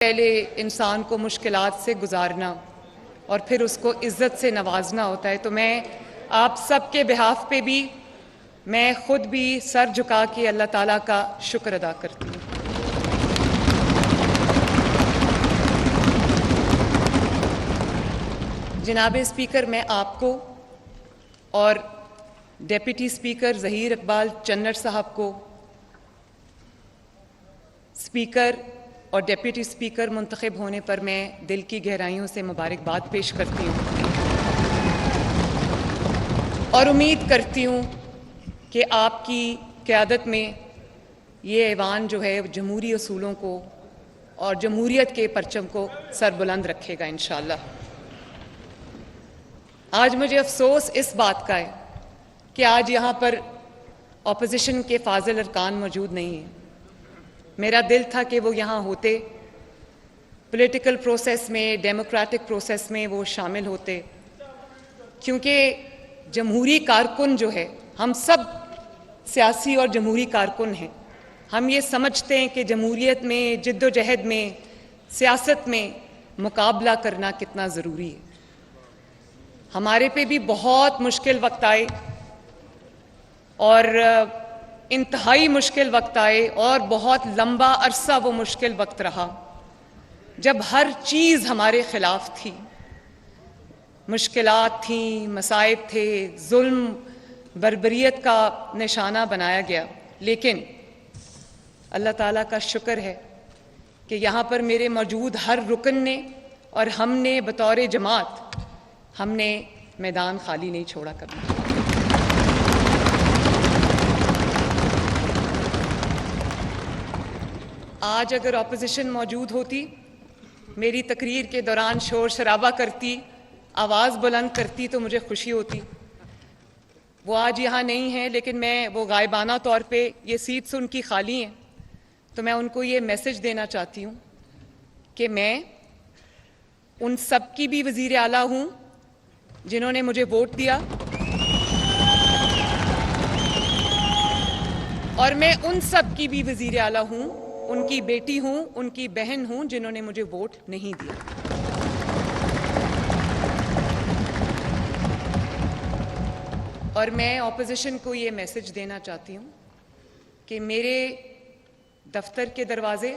پہلے انسان کو مشکلات سے گزارنا اور پھر اس کو عزت سے نوازنا ہوتا ہے. تو میں آپ سب کے بہاف پہ بھی میں خود بھی سر جھکا کے اللہ تعالیٰ کا شکر ادا کرتی ہوں. جناب اسپیکر، میں آپ کو اور ڈیپٹی اسپیکر ظہیر اقبال چنر صاحب کو، اسپیکر اور ڈیپٹی اسپیکر منتخب ہونے پر میں دل کی گہرائیوں سے مبارکباد پیش کرتی ہوں اور امید کرتی ہوں کہ آپ کی قیادت میں یہ ایوان جو ہے جمہوری اصولوں کو اور جمہوریت کے پرچم کو سربلند رکھے گا انشاءاللہ. آج مجھے افسوس اس بات کا ہے کہ آج یہاں پر اپوزیشن کے فاضل ارکان موجود نہیں ہیں. میرا دل تھا کہ وہ یہاں ہوتے، پولیٹیکل پروسیس میں، ڈیموکریٹک پروسیس میں وہ شامل ہوتے، کیونکہ جمہوری کارکن جو ہے، ہم سب سیاسی اور جمہوری کارکن ہیں. ہم یہ سمجھتے ہیں کہ جمہوریت میں، جد و جہد میں، سیاست میں مقابلہ کرنا کتنا ضروری ہے. ہمارے پہ بھی بہت مشکل وقت آئے اور انتہائی مشکل وقت آئے اور بہت لمبا عرصہ وہ مشکل وقت رہا جب ہر چیز ہمارے خلاف تھی. مشکلات تھیں، مصائب تھے، ظلم بربریت کا نشانہ بنایا گیا. لیکن اللہ تعالیٰ کا شکر ہے کہ یہاں پر میرے موجود ہر رکن نے اور ہم نے بطور جماعت ہم نے میدان خالی نہیں چھوڑا کبھی. آج اگر اپوزیشن موجود ہوتی، میری تقریر کے دوران شور شرابہ کرتی، آواز بلند کرتی تو مجھے خوشی ہوتی. وہ آج یہاں نہیں ہیں، لیکن میں وہ غائبانہ طور پہ یہ سیٹس ان کی خالی ہیں، تو میں ان کو یہ میسج دینا چاہتی ہوں کہ میں ان سب کی بھی وزیر اعلیٰ ہوں جنہوں نے مجھے ووٹ دیا، اور میں ان سب کی بھی وزیر اعلیٰ ہوں، ان کی بیٹی ہوں، ان کی بہن ہوں جنہوں نے مجھے ووٹ نہیں دیا. اور میں اپوزیشن کو یہ میسج دینا چاہتی ہوں کہ میرے دفتر کے دروازے،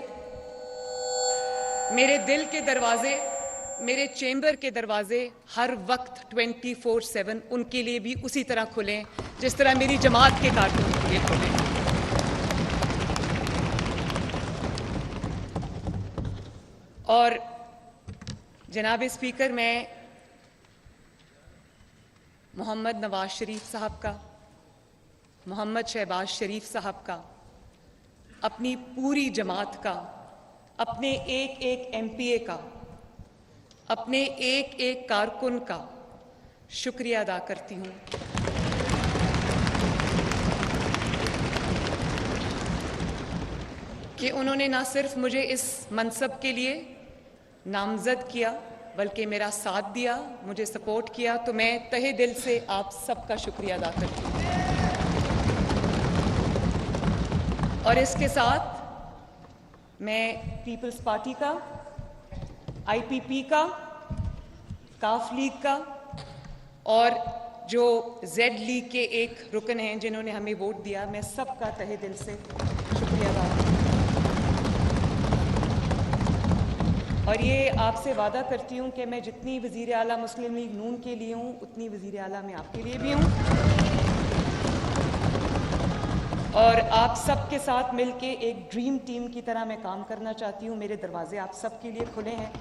میرے دل کے دروازے، میرے چیمبر کے دروازے ہر وقت 24/7 ان کے لیے بھی اسی طرح کھلیں جس طرح میری جماعت کے کارکنوں کے لیے کھلیں. اور جناب اسپیکر، میں محمد نواز شریف صاحب کا، محمد شہباز شریف صاحب کا، اپنی پوری جماعت کا، اپنے ایک ایک ایم پی اے کا، اپنے ایک ایک کارکن کا شکریہ ادا کرتی ہوں کہ انہوں نے نہ صرف مجھے اس منصب کے لیے نامزد کیا بلکہ میرا ساتھ دیا، مجھے سپورٹ کیا. تو میں تہہ دل سے آپ سب کا شکریہ ادا کرتی ہوں. اور اس کے ساتھ میں پیپلز پارٹی کا، آئی پی پی کا، کاف لیگ کا اور جو زیڈ لیگ کے ایک رکن ہیں جنہوں نے ہمیں ووٹ دیا، میں سب کا تہہ دل سے شکریہ ادا کرتی ہوں. اور یہ آپ سے وعدہ کرتی ہوں کہ میں جتنی وزیر اعلیٰ مسلم لیگ نون کے لیے ہوں، اتنی وزیر اعلیٰ میں آپ کے لیے بھی ہوں، اور آپ سب کے ساتھ مل کے ایک ڈریم ٹیم کی طرح میں کام کرنا چاہتی ہوں. میرے دروازے آپ سب کے لیے کھلے ہیں.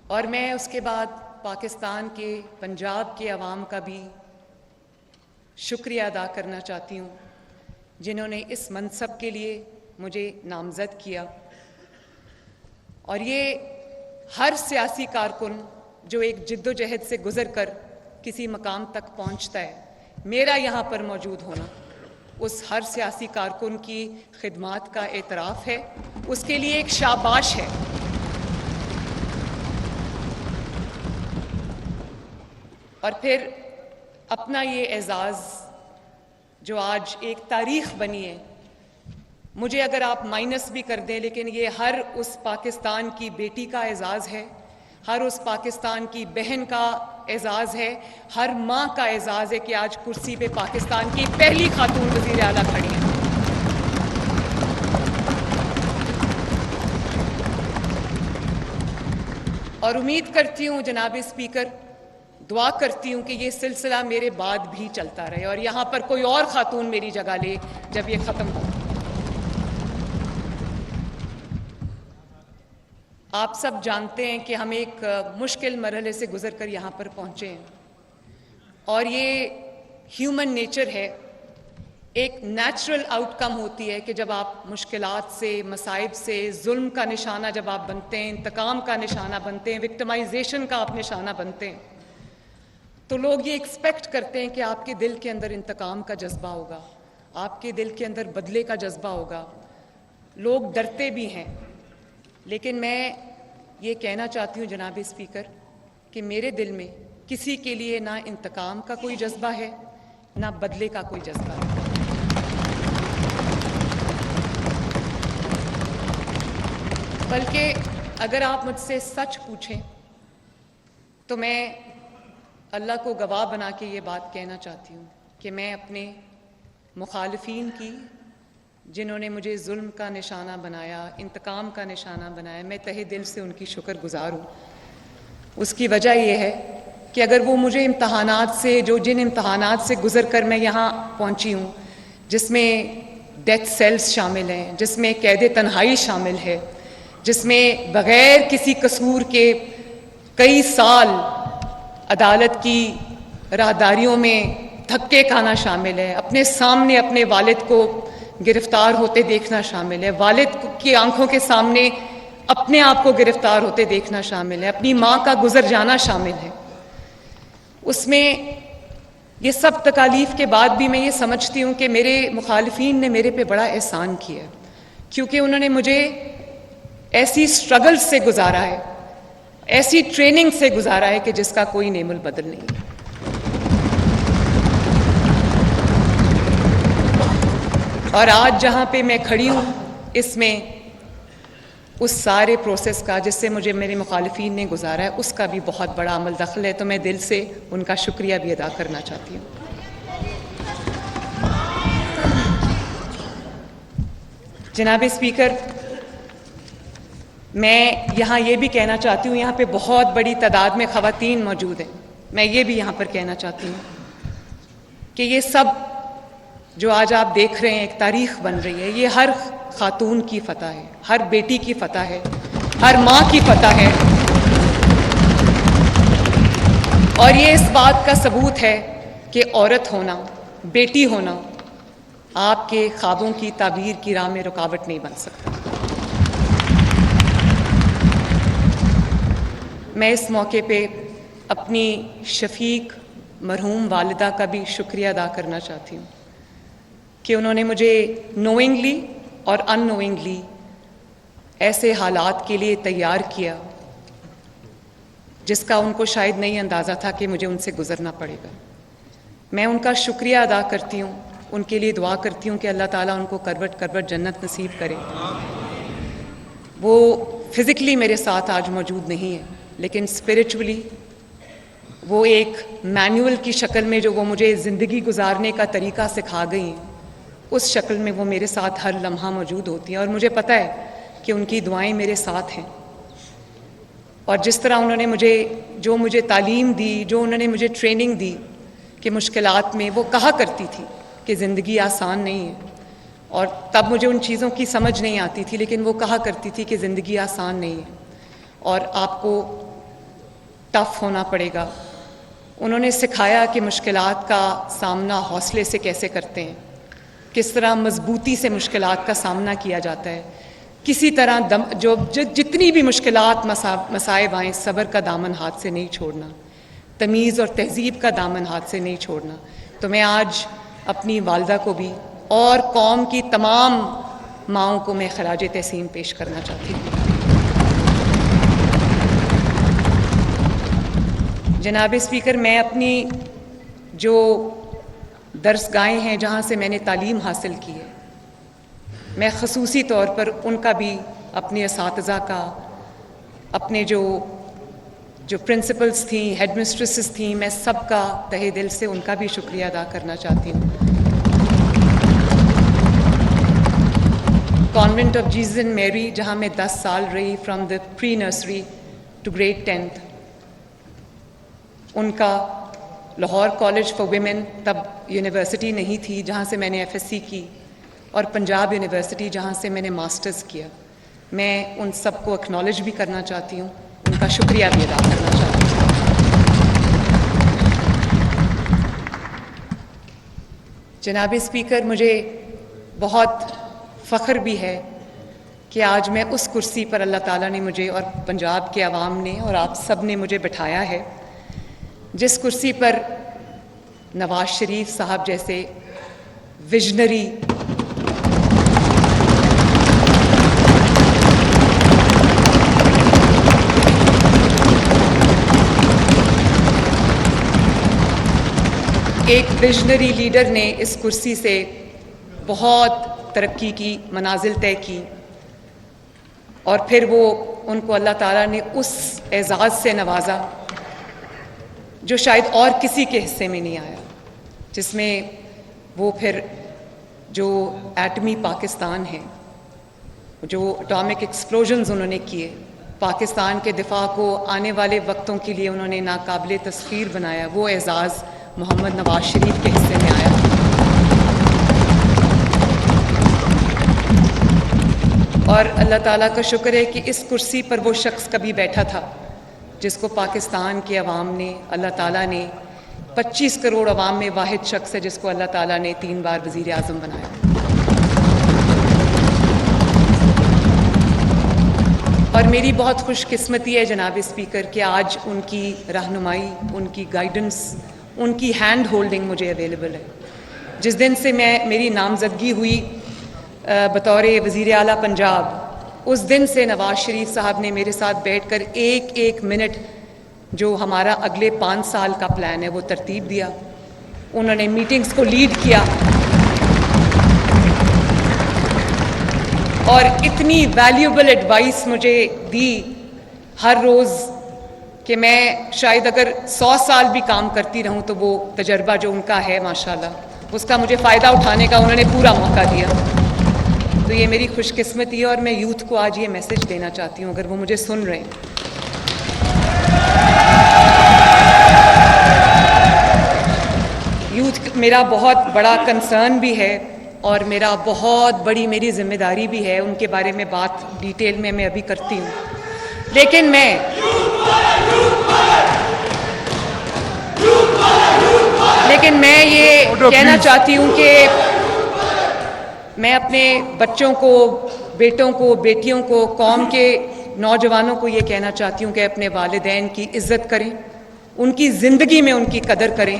اور میں اس کے بعد پاکستان کے، پنجاب کے عوام کا بھی شکریہ ادا کرنا چاہتی ہوں جنہوں نے اس منصب کے لیے مجھے نامزد کیا. اور یہ ہر سیاسی کارکن جو ایک جد و جہد سے گزر کر کسی مقام تک پہنچتا ہے، میرا یہاں پر موجود ہونا اس ہر سیاسی کارکن کی خدمات کا اعتراف ہے، اس کے لیے ایک شاباش ہے. اور پھر اپنا یہ اعزاز جو آج ایک تاریخ بنی ہے، مجھے اگر آپ مائنس بھی کر دیں، لیکن یہ ہر اس پاکستان کی بیٹی کا اعزاز ہے، ہر اس پاکستان کی بہن کا اعزاز ہے، ہر ماں کا اعزاز ہے کہ آج کرسی پہ پاکستان کی پہلی خاتون وزیر اعلیٰ کھڑی ہیں۔ اور امید کرتی ہوں جناب اسپیکر، دعا کرتی ہوں کہ یہ سلسلہ میرے بعد بھی چلتا رہے اور یہاں پر کوئی اور خاتون میری جگہ لے جب یہ ختم ہو۔ آپ سب جانتے ہیں کہ ہم ایک مشکل مرحلے سے گزر کر یہاں پر پہنچے ہیں، اور یہ ہیومن نیچر ہے، ایک نیچرل آؤٹ کم ہوتی ہے کہ جب آپ مشکلات سے، مصائب سے، ظلم کا نشانہ جب آپ بنتے ہیں، انتقام کا نشانہ بنتے ہیں، وکٹمائزیشن کا آپ نشانہ بنتے ہیں، تو لوگ یہ ایکسپیکٹ کرتے ہیں کہ آپ کے دل کے اندر انتقام کا جذبہ ہوگا، آپ کے دل کے اندر بدلے کا جذبہ ہوگا، لوگ ڈرتے بھی ہیں۔ لیکن میں یہ کہنا چاہتی ہوں جناب اسپیکر کہ میرے دل میں کسی کے لیے نہ انتقام کا کوئی جذبہ ہے، نہ بدلے کا کوئی جذبہ ہے۔ بلکہ اگر آپ مجھ سے سچ پوچھیں تو میں اللہ کو گواہ بنا کے یہ بات کہنا چاہتی ہوں کہ میں اپنے مخالفین کی، جنہوں نے مجھے ظلم کا نشانہ بنایا، انتقام کا نشانہ بنایا، میں تہہ دل سے ان کی شکر گزار ہوں۔ اس کی وجہ یہ ہے کہ اگر وہ مجھے امتحانات سے، جن امتحانات سے گزر کر میں یہاں پہنچی ہوں، جس میں ڈیتھ سیلز شامل ہیں، جس میں قید تنہائی شامل ہے، جس میں بغیر کسی قصور کے کئی سال عدالت کی راہداریوں میں دھکے کھانا شامل ہے، اپنے سامنے اپنے والد کو گرفتار ہوتے دیکھنا شامل ہے، والد کی آنکھوں کے سامنے اپنے آپ کو گرفتار ہوتے دیکھنا شامل ہے، اپنی ماں کا گزر جانا شامل ہے، اس میں یہ سب تکالیف کے بعد بھی میں یہ سمجھتی ہوں کہ میرے مخالفین نے میرے پہ بڑا احسان کیا ہے، کیونکہ انہوں نے مجھے ایسی سٹرگل سے گزارا ہے، ایسی ٹریننگ سے گزارا ہے کہ جس کا کوئی نعم البدل نہیں ہے۔ اور آج جہاں پہ میں کھڑی ہوں، اس میں اس سارے پروسیس کا جس سے مجھے میرے مخالفین نے گزارا ہے، اس کا بھی بہت بڑا عمل دخل ہے، تو میں دل سے ان کا شکریہ بھی ادا کرنا چاہتی ہوں۔ جناب اسپیکر، میں یہاں یہ بھی کہنا چاہتی ہوں، یہاں پہ بہت بڑی تعداد میں خواتین موجود ہیں، میں یہ بھی یہاں پر کہنا چاہتی ہوں کہ یہ سب جو آج آپ دیکھ رہے ہیں ایک تاریخ بن رہی ہے، یہ ہر خاتون کی فتح ہے، ہر بیٹی کی فتح ہے، ہر ماں کی فتح ہے، اور یہ اس بات کا ثبوت ہے کہ عورت ہونا، بیٹی ہونا آپ کے خوابوں کی تعبیر کی راہ میں رکاوٹ نہیں بن سکتا۔ میں اس موقع پہ اپنی شفیق مرحوم والدہ کا بھی شکریہ ادا کرنا چاہتی ہوں کہ انہوں نے مجھے نوئنگلی اور ان نوئنگلی ایسے حالات کے لیے تیار کیا جس کا ان کو شاید نہیں اندازہ تھا کہ مجھے ان سے گزرنا پڑے گا۔ میں ان کا شکریہ ادا کرتی ہوں، ان کے لیے دعا کرتی ہوں کہ اللہ تعالیٰ ان کو کروٹ کروٹ جنت نصیب کرے۔ وہ فزیکلی میرے ساتھ آج موجود نہیں ہے، لیکن اسپرچولی وہ ایک مینول کی شکل میں جو وہ مجھے زندگی گزارنے کا طریقہ سکھا گئی ہیں، اس شکل میں وہ میرے ساتھ ہر لمحہ موجود ہوتی ہیں، اور مجھے پتہ ہے کہ ان کی دعائیں میرے ساتھ ہیں۔ اور جس طرح انہوں نے مجھے تعلیم دی، جو انہوں نے مجھے ٹریننگ دی کہ مشکلات میں، وہ کہا کرتی تھی کہ زندگی آسان نہیں ہے، اور تب مجھے ان چیزوں کی سمجھ نہیں آتی تھی، لیکن وہ کہا کرتی تھی کہ زندگی آسان نہیں ہے اور آپ کو ٹف ہونا پڑے گا۔ انہوں نے سکھایا کہ مشکلات کا سامنا حوصلے سے کیسے کرتے ہیں، کس طرح مضبوطی سے مشکلات کا سامنا کیا جاتا ہے، کسی طرح جتنی بھی مشکلات مصائب آئیں، صبر کا دامن ہاتھ سے نہیں چھوڑنا، تمیز اور تہذیب کا دامن ہاتھ سے نہیں چھوڑنا۔ تو میں آج اپنی والدہ کو بھی اور قوم کی تمام ماؤں کو میں خراج تحسین پیش کرنا چاہتی ہوں۔ جناب اسپیکر، میں اپنی جو درس گاہیں ہیں جہاں سے میں نے تعلیم حاصل کی ہے، میں خصوصی طور پر ان کا بھی، اپنے اساتذہ کا، اپنے جو پرنسپلز تھیں، ہیڈ مسٹریسز تھیں، میں سب کا تہہ دل سے ان کا بھی شکریہ ادا کرنا چاہتی ہوں۔ کانوینٹ آف جیزس اینڈ میری، جہاں میں 10 سال رہی، from the pre nursery to grade 10th، ان کا لاہور کالج فار ویمن، تب یونیورسٹی نہیں تھی، جہاں سے میں نے FSc کی، اور پنجاب یونیورسٹی جہاں سے میں نے ماسٹرز کیا، میں ان سب کو اکنالج بھی کرنا چاہتی ہوں، ان کا شکریہ بھی ادا کرنا چاہتی ہوں۔ جناب اسپیکر، مجھے بہت فخر بھی ہے کہ آج میں اس کرسی پر اللہ تعالیٰ نے مجھے اور پنجاب کے عوام نے اور آپ سب نے مجھے بٹھایا ہے، جس کرسی پر نواز شریف صاحب جیسے ویژنری لیڈر نے اس کرسی سے بہت ترقی کی، منازل طے کی، اور پھر ان کو اللہ تعالیٰ نے اس اعزاز سے نوازا جو شاید اور کسی کے حصے میں نہیں آیا، جس میں وہ پھر جو ایٹمی پاکستان ہے، جو اٹامک ایکسپلوژنز انہوں نے کیے، پاکستان کے دفاع کو آنے والے وقتوں کے لیے انہوں نے ناقابل تسخیر بنایا، وہ اعزاز محمد نواز شریف کے حصے میں آیا۔ اور اللہ تعالیٰ کا شکر ہے کہ اس کرسی پر وہ شخص کبھی بیٹھا تھا جس کو پاکستان کے عوام نے، اللہ تعالیٰ نے، 25 کروڑ عوام میں واحد شخص ہے جس کو اللہ تعالیٰ نے 3 بار وزیر اعظم بنایا۔ اور میری بہت خوش قسمتی ہے جناب اسپیکر کہ آج ان کی رہنمائی، ان کی گائیڈنس، ان کی ہینڈ ہولڈنگ مجھے اویلیبل ہے۔ جس دن سے میری نامزدگی ہوئی بطور وزیر اعلیٰ پنجاب، اس دن سے نواز شریف صاحب نے میرے ساتھ بیٹھ کر ایک منٹ جو ہمارا اگلے 5 سال کا پلان ہے وہ ترتیب دیا، انہوں نے میٹنگز کو لیڈ کیا، اور اتنی ویلیوبل ایڈوائس مجھے دی ہر روز کہ میں شاید اگر 100 سال بھی کام کرتی رہوں تو وہ تجربہ جو ان کا ہے ماشاءاللہ، اس کا مجھے فائدہ اٹھانے کا انہوں نے پورا موقع دیا۔ تو یہ میری خوش قسمتی ہے، اور میں یوتھ کو آج یہ میسج دینا چاہتی ہوں، اگر وہ مجھے سن رہے ہیں، یوتھ میرا بہت بڑا کنسرن بھی ہے، اور میرا بہت بڑی میری ذمہ داری بھی ہے، ان کے بارے میں بات ڈیٹیل میں ابھی کرتی ہوں، لیکن میں یہ کہنا چاہتی ہوں کہ میں اپنے بچوں کو، بیٹوں کو، بیٹیوں کو، قوم کے نوجوانوں کو یہ کہنا چاہتی ہوں کہ اپنے والدین کی عزت کریں، ان کی زندگی میں ان کی قدر کریں،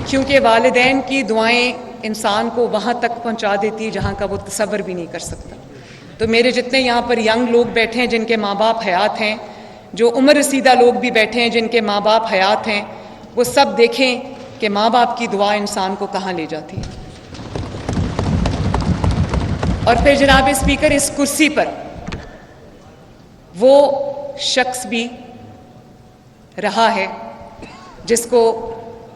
کیونکہ والدین کی دعائیں انسان کو وہاں تک پہنچا دیتی جہاں کا وہ تصور بھی نہیں کر سکتا۔ تو میرے جتنے یہاں پر ینگ لوگ بیٹھے ہیں جن کے ماں باپ حیات ہیں، جو عمر رسیدہ لوگ بھی بیٹھے ہیں جن کے ماں باپ حیات ہیں، وہ سب دیکھیں کہ ماں باپ کی دعا انسان کو کہاں لے جاتی ہے۔ اور پھر جناب اسپیکر، اس کرسی پر وہ شخص بھی رہا ہے جس کو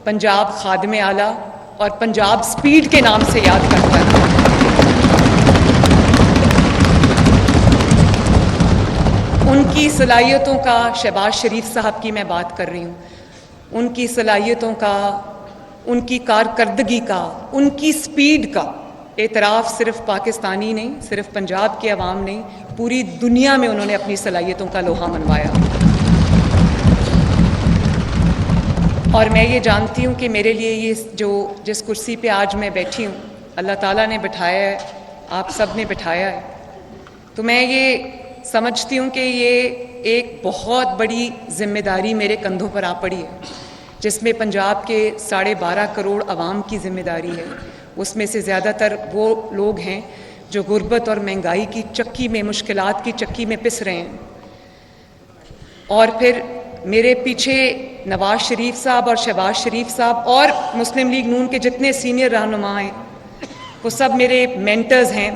پنجاب خادم اعلیٰ اور پنجاب سپیڈ کے نام سے یاد کرتا ہے۔ ان کی صلاحیتوں کا، شہباز شریف صاحب کی میں بات کر رہی ہوں، ان کی صلاحیتوں کا، ان کی کارکردگی کا، ان کی سپیڈ کا اعتراف صرف پاکستانی نہیں، صرف پنجاب کے عوام نہیں، پوری دنیا میں انہوں نے اپنی صلاحیتوں کا لوہا منوایا۔ اور میں یہ جانتی ہوں کہ میرے لیے یہ جس کرسی پہ آج میں بیٹھی ہوں، اللہ تعالیٰ نے بٹھایا ہے، آپ سب نے بٹھایا ہے، تو میں یہ سمجھتی ہوں کہ یہ ایک بہت بڑی ذمہ داری میرے کندھوں پر آ پڑی ہے، جس میں پنجاب کے 12.5 کروڑ عوام کی ذمہ داری ہے۔ اس میں سے زیادہ تر وہ لوگ ہیں جو غربت اور مہنگائی کی چکی میں، مشکلات کی چکی میں پس رہے ہیں، اور پھر میرے پیچھے نواز شریف صاحب اور شہباز شریف صاحب اور مسلم لیگ نون کے جتنے سینئر رہنما ہیں وہ سب میرے مینٹرز ہیں.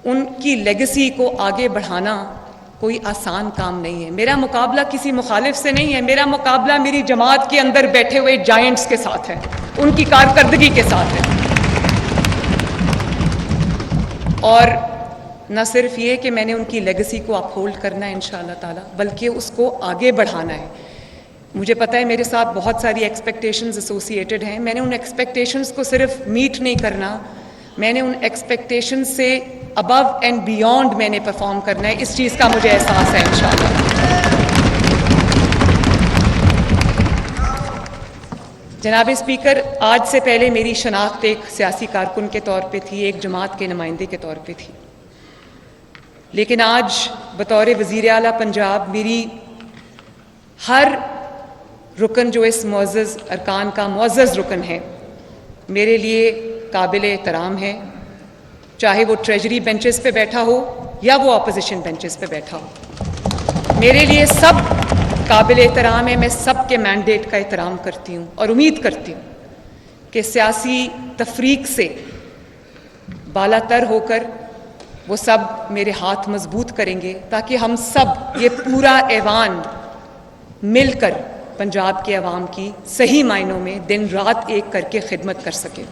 ان کی لیگیسی کو آگے بڑھانا کوئی آسان کام نہیں ہے. میرا مقابلہ کسی مخالف سے نہیں ہے, میرا مقابلہ میری جماعت کے اندر بیٹھے ہوئے جائنٹس کے ساتھ ہے, ان کی کارکردگی کے ساتھ ہے. اور نہ صرف یہ کہ میں نے ان کی لیگیسی کو اپہولڈ کرنا ہے انشاءاللہ تعالی, بلکہ اس کو آگے بڑھانا ہے. مجھے پتہ ہے میرے ساتھ بہت ساری ایکسپیکٹیشنز ایسوسیٹڈ ہیں. میں نے ان ایکسپیکٹیشنز کو صرف میٹ نہیں کرنا, میں نے ان ایکسپیکٹیشنز سے ابو اینڈ بیونڈ میں نے پرفارم کرنا ہے. اس چیز کا مجھے احساس ہے انشاءاللہ. جناب اسپیکر, آج سے پہلے میری شناخت ایک سیاسی کارکن کے طور پہ تھی, ایک جماعت کے نمائندے کے طور پہ تھی. لیکن آج بطور وزیر اعلیٰ پنجاب میری ہر رکن جو اس معزز ارکان کا معزز رکن ہے میرے لیے قابل احترام ہے, چاہے وہ ٹریجری بینچز پہ بیٹھا ہو یا وہ اپوزیشن بینچز پہ بیٹھا ہو. میرے لیے سب قابل احترام ہے. میں سب کے مینڈیٹ کا احترام کرتی ہوں اور امید کرتی ہوں کہ سیاسی تفریق سے بالا تر ہو کر وہ سب میرے ہاتھ مضبوط کریں گے تاکہ ہم سب یہ پورا ایوان مل کر پنجاب کے عوام کی صحیح معنوں میں دن رات ایک کر کے خدمت کر سکیں.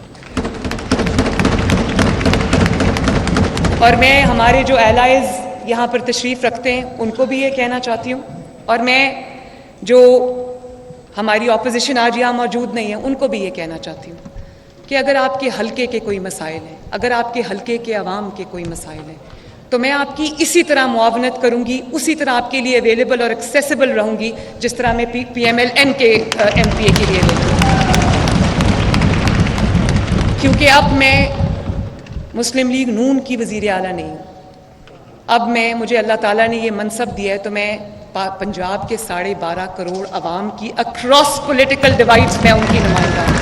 اور میں ہمارے جو الائز یہاں پر تشریف رکھتے ہیں ان کو بھی یہ کہنا چاہتی ہوں, اور میں جو ہماری اپوزیشن آج یہاں موجود نہیں ہے ان کو بھی یہ کہنا چاہتی ہوں کہ اگر آپ کے حلقے کے کوئی مسائل ہیں, اگر آپ کے حلقے کے عوام کے کوئی مسائل ہیں, تو میں آپ کی اسی طرح معاونت کروں گی, اسی طرح آپ کے لیے اویلیبل اور ایکسیسیبل رہوں گی جس طرح میں پی ایم ایل این کے ایم پی اے کے لیے رہتی ہوں. کیونکہ اب میں مسلم لیگ نون کی وزیر اعلیٰ نہیں ہوں. اب مجھے اللہ تعالیٰ نے یہ منصب دیا ہے تو میں پنجاب کے 12.5 کروڑ عوام کی اکراس پولیٹیکل ڈیوائڈز میں ان کی نمائندہ ہوں.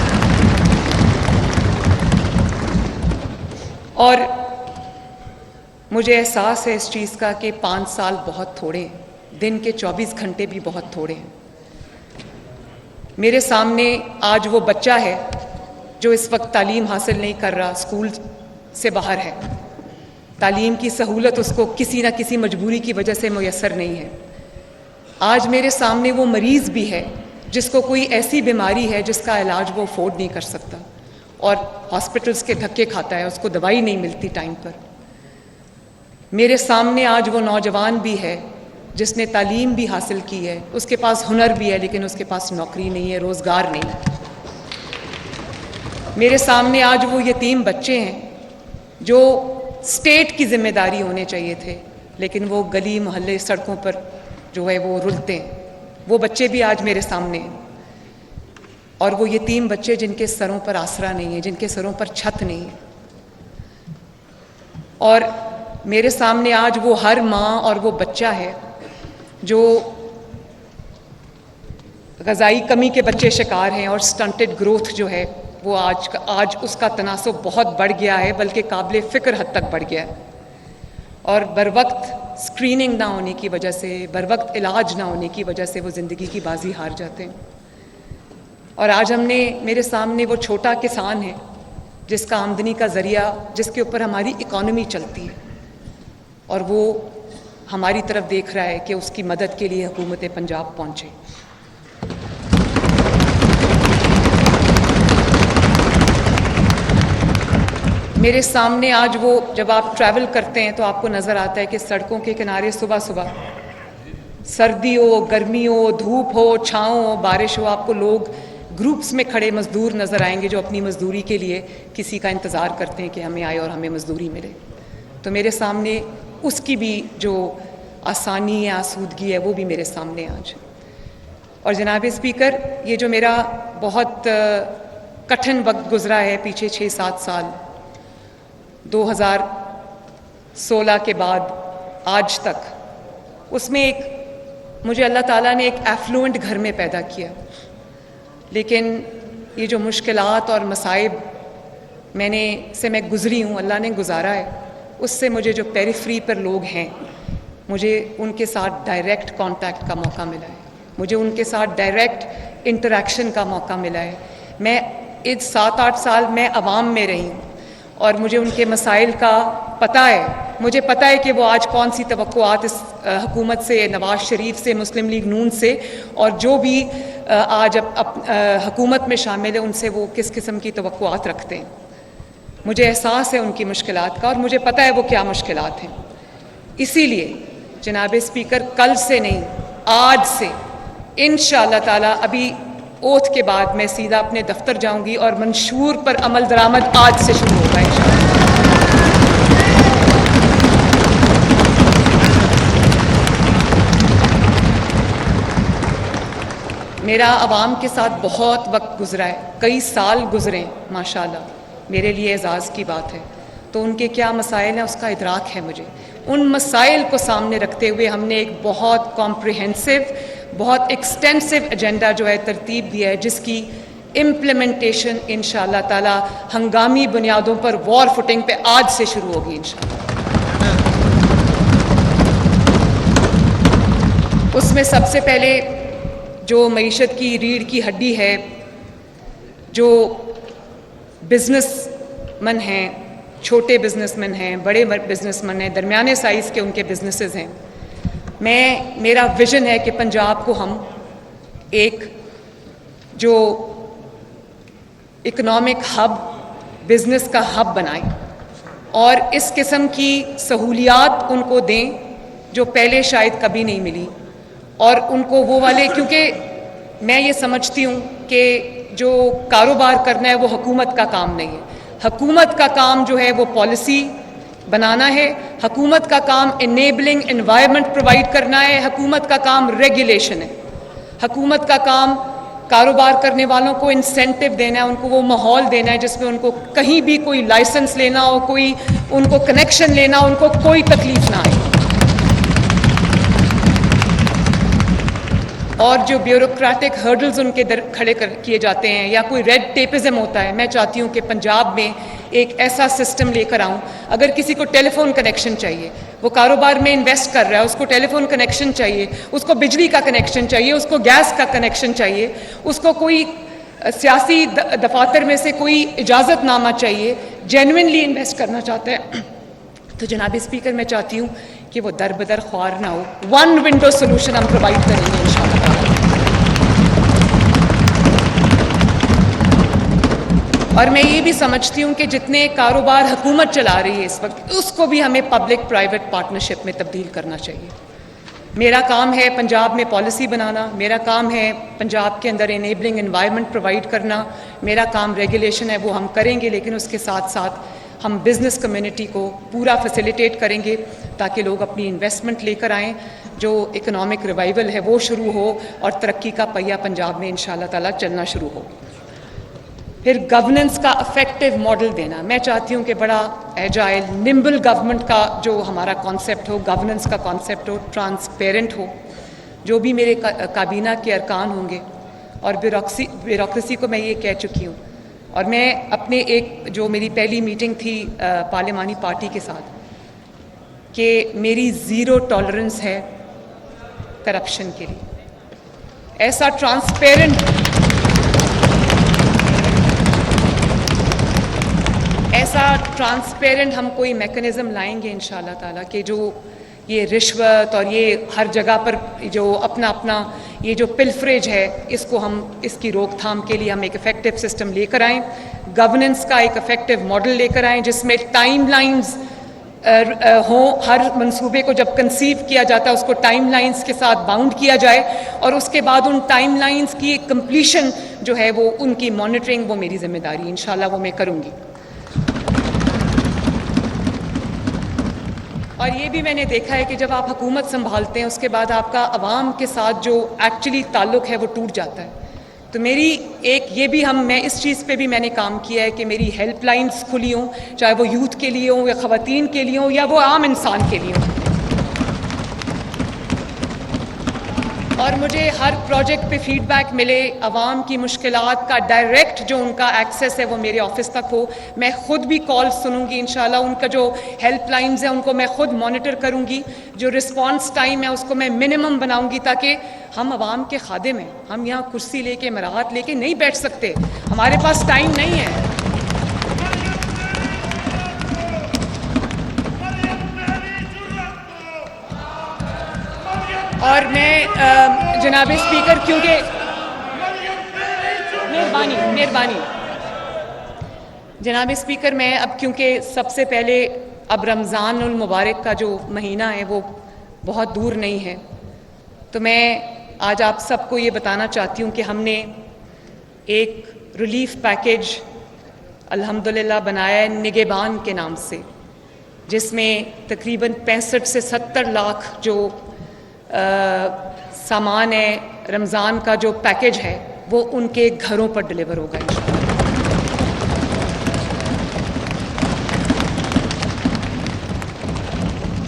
اور مجھے احساس ہے اس چیز کا کہ 5 سال بہت تھوڑے ہیں, دن کے 24 گھنٹے بھی بہت تھوڑے ہیں. میرے سامنے آج وہ بچہ ہے جو اس وقت تعلیم حاصل نہیں کر رہا, اسکول سے باہر ہے, تعلیم کی سہولت اس کو کسی نہ کسی مجبوری کی وجہ سے میسر نہیں ہے. آج میرے سامنے وہ مریض بھی ہے جس کو کوئی ایسی بیماری ہے جس کا علاج وہ افورڈ نہیں کر سکتا اور ہاسپٹلس کے دھکے کھاتا ہے, اس کو دوائی نہیں ملتی ٹائم پر. میرے سامنے آج وہ نوجوان بھی ہے جس نے تعلیم بھی حاصل کی ہے, اس کے پاس ہنر بھی ہے لیکن اس کے پاس نوکری نہیں ہے, روزگار نہیں. میرے سامنے آج وہ یتیم بچے ہیں جو اسٹیٹ کی ذمہ داری ہونے چاہیے تھے لیکن وہ گلی محلے سڑکوں پر جو ہے وہ رلتے ہیں. وہ بچے بھی آج میرے سامنے ہیں, اور وہ یتیم بچے جن کے سروں پر آسرا نہیں ہے, جن کے سروں پر چھت نہیں ہے. اور میرے سامنے آج وہ ہر ماں اور وہ بچہ ہے جو غذائی کمی کے بچے شکار ہیں, اور سٹنٹڈ گروتھ جو ہے وہ آج اس کا تناسب بہت بڑھ گیا ہے, بلکہ قابل فکر حد تک بڑھ گیا ہے. اور بر وقت اسکریننگ نہ ہونے کی وجہ سے, بر وقت علاج نہ ہونے کی وجہ سے وہ زندگی کی بازی ہار جاتے ہیں. اور آج میرے سامنے وہ چھوٹا کسان ہے جس کا آمدنی کا ذریعہ, جس کے اوپر ہماری اکانومی چلتی ہے, اور وہ ہماری طرف دیکھ رہا ہے کہ اس کی مدد کے لیے حکومت پنجاب پہنچے. میرے سامنے آج وہ, جب آپ ٹریول کرتے ہیں تو آپ کو نظر آتا ہے کہ سڑکوں کے کنارے صبح صبح, سردی ہو, گرمی ہو, دھوپ ہو, چھاؤں ہو, بارش ہو, آپ کو لوگ گروپس میں کھڑے مزدور نظر آئیں گے جو اپنی مزدوری کے لیے کسی کا انتظار کرتے ہیں کہ ہمیں آئے اور ہمیں مزدوری ملے. تو میرے سامنے اس کی بھی جو آسانی ہے, آسودگی ہے, وہ بھی میرے سامنے آج. اور جناب اسپیکر, یہ جو میرا بہت کٹھن وقت گزرا ہے پیچھے 6-7 سال, 2016 کے بعد آج تک, اس میں مجھے اللہ تعالیٰ نے ایک ایفلوئنٹ گھر میں پیدا کیا, لیکن یہ جو مشکلات اور مصائب میں گزری ہوں, اللہ نے گزارا ہے, اس سے مجھے جو پیریفری پر لوگ ہیں, مجھے ان کے ساتھ ڈائریکٹ کانٹیکٹ کا موقع ملا ہے. مجھے ان کے ساتھ ڈائریکٹ انٹریکشن کا موقع ملا ہے. میں 7-8 سال میں عوام میں رہی ہوں اور مجھے ان کے مسائل کا پتہ ہے. مجھے پتہ ہے کہ وہ آج کون سی توقعات اس حکومت سے، نواز شریف سے، مسلم لیگ نون سے اور جو بھی آج حکومت میں شامل ہے ان سے وہ کس قسم کی توقعات رکھتے ہیں. مجھے احساس ہے ان کی مشکلات کا اور مجھے پتہ ہے وہ کیا مشکلات ہیں. اسی لیے جناب اسپیکر کل سے نہیں، آج سے انشاءاللہ تعالی ابھی اوتھ کے بعد میں سیدھا اپنے دفتر جاؤں گی اور منشور پر عمل درآمد آج سے شروع ہوگا انشاءاللہ. میرا عوام کے ساتھ بہت وقت گزرا ہے، کئی سال گزرے ہیں ماشاءاللہ، میرے لیے اعزاز کی بات ہے. تو ان کے کیا مسائل ہیں اس کا ادراک ہے مجھے. ان مسائل کو سامنے رکھتے ہوئے ہم نے ایک بہت کمپریہنسو، بہت ایکسٹینسو ایجنڈا جو ہے ترتیب دیا ہے، جس کی امپلیمنٹیشن انشاءاللہ تعالی ہنگامی بنیادوں پر وار فوٹنگ پہ آج سے شروع ہوگی انشاءاللہ. اس میں سب سے پہلے جو معیشت کی ریڑھ کی ہڈی ہے، جو بزنس مین ہیں، چھوٹے بزنس مین ہیں، بڑے بزنس مین ہیں، درمیانے سائز کے ان کے بزنسز ہیں. میرا ویژن ہے کہ پنجاب کو ہم ایک جو اکنامک ہب، بزنس کا ہب بنائیں اور اس قسم کی سہولیات ان کو دیں جو پہلے شاید کبھی نہیں ملی. اور ان کو وہ والے، کیونکہ میں یہ سمجھتی ہوں کہ جو کاروبار کرنا ہے وہ حکومت کا کام نہیں ہے. حکومت کا کام جو ہے وہ پالیسی بنانا ہے، حکومت کا کام انیبلنگ انوائرمنٹ پرووائڈ کرنا ہے، حکومت کا کام ریگولیشن ہے. حکومت کا کام کاروبار کرنے والوں کو انسینٹیو دینا ہے، ان کو وہ ماحول دینا ہے جس میں ان کو کہیں بھی کوئی لائسنس لینا ہو، کوئی ان کو کنیکشن لینا ہو، ان کو کوئی تکلیف نہ آئے. اور جو بیوروکریٹک ہرڈلز ان کے کھڑے کیے جاتے ہیں یا کوئی ریڈ ٹیپزم ہوتا ہے، میں چاہتی ہوں کہ پنجاب میں ایک ایسا سسٹم لے کر آؤں. اگر کسی کو ٹیلی فون کنیکشن چاہیے، وہ کاروبار میں انویسٹ کر رہا ہے، اس کو ٹیلی فون کنیکشن چاہیے، اس کو بجلی کا کنیکشن چاہیے، اس کو گیس کا کنیکشن چاہیے، اس کو کوئی سیاسی دفاتر میں سے کوئی اجازت نامہ چاہیے، جینوئنلی انویسٹ کرنا چاہتا ہے، تو جناب اسپیکر میں چاہتی ہوں کہ وہ در بدر خوار نہ ہو. ون ونڈو سولوشن ہم پرووائڈ کریں گے انشاءاللہ. اور میں یہ بھی سمجھتی ہوں کہ جتنے کاروبار حکومت چلا رہی ہے اس وقت، اس کو بھی ہمیں پبلک پرائیویٹ پارٹنرشپ میں تبدیل کرنا چاہیے. میرا کام ہے پنجاب میں پالیسی بنانا، میرا کام ہے پنجاب کے اندر انیبلنگ انوائرمنٹ پرووائڈ کرنا، میرا کام ریگولیشن ہے، وہ ہم کریں گے، لیکن اس کے ساتھ ساتھ ہم بزنس کمیونٹی کو پورا فیسیلیٹیٹ کریں گے تاکہ لوگ اپنی انویسٹمنٹ لے کر آئیں، جو اکنامک ریوائول ہے وہ شروع ہو اور ترقی کا پہیہ پنجاب میں انشاءاللہ تعالیٰ چلنا شروع ہو. پھر گورننس کا افیکٹو ماڈل دینا. میں چاہتی ہوں کہ بڑا ایجائل نمبل گورنمنٹ کا جو ہمارا کانسیپٹ ہو، گورننس کا کانسیپٹ ہو، ٹرانسپیرنٹ ہو. جو بھی میرے کابینہ کے ارکان ہوں گے، اور بیوروکریسی کو میں یہ کہہ چکی ہوں، اور میں اپنے ایک جو میری پہلی میٹنگ تھی پارلیمانی پارٹی کے ساتھ، کہ میری زیرو ٹالرنس ہے کرپشن کے لیے. ایسا ٹرانسپیرنٹ ہم کوئی میکنزم لائیں گے انشاءاللہ تعالیٰ کہ جو یہ رشوت اور یہ ہر جگہ پر جو اپنا یہ جو پلفریج ہے، اس کو ہم اس کی روک تھام کے لیے ہم ایک افیکٹو سسٹم لے کر آئیں، گورننس کا ایک افیکٹو ماڈل لے کر آئیں جس میں ٹائم لائنز ہوں. ہر منصوبے کو جب کنسیو کیا جاتا ہے اس کو ٹائم لائنز کے ساتھ باؤنڈ کیا جائے، اور اس کے بعد ان ٹائم لائنز کی ایک کمپلیشن جو ہے وہ ان کی مانیٹرنگ، وہ میری ذمہ داری انشاءاللہ وہ میں کروں گی. اور یہ بھی میں نے دیکھا ہے کہ جب آپ حکومت سنبھالتے ہیں اس کے بعد آپ کا عوام کے ساتھ جو ایکچولی تعلق ہے وہ ٹوٹ جاتا ہے. تو میری ایک یہ بھی میں اس چیز پہ بھی میں نے کام کیا ہے کہ میری ہیلپ لائنز کھلی ہوں، چاہے وہ یوتھ کے لیے ہوں یا خواتین کے لیے ہوں یا وہ عام انسان کے لیے ہوں. اور مجھے ہر پروجیکٹ پہ فیڈ بیک ملے، عوام کی مشکلات کا ڈائریکٹ جو ان کا ایکسیس ہے وہ میرے آفس تک ہو. میں خود بھی کال سنوں گی انشاءاللہ. ان کا جو ہیلپ لائنز ہیں ان کو میں خود مانیٹر کروں گی. جو رسپانس ٹائم ہے اس کو میں منیمم بناؤں گی، تاکہ ہم عوام کے خادم ہیں. ہم یہاں کرسی لے کے، مراحت لے کے نہیں بیٹھ سکتے. ہمارے پاس ٹائم نہیں ہے. اور میں جناب اسپیکر، کیونکہ مہربانی جناب اسپیکر، میں اب کیونکہ سب سے پہلے اب رمضان المبارک کا جو مہینہ ہے وہ بہت دور نہیں ہے، تو میں آج آپ سب کو یہ بتانا چاہتی ہوں کہ ہم نے ایک ریلیف پیکیج الحمدللہ بنایا ہے نگہبان کے نام سے، جس میں تقریباً 65 سے 70 لاکھ جو سامان ہے رمضان کا، جو پیکیج ہے وہ ان کے گھروں پر ڈلیور ہوگا انشاءاللہ.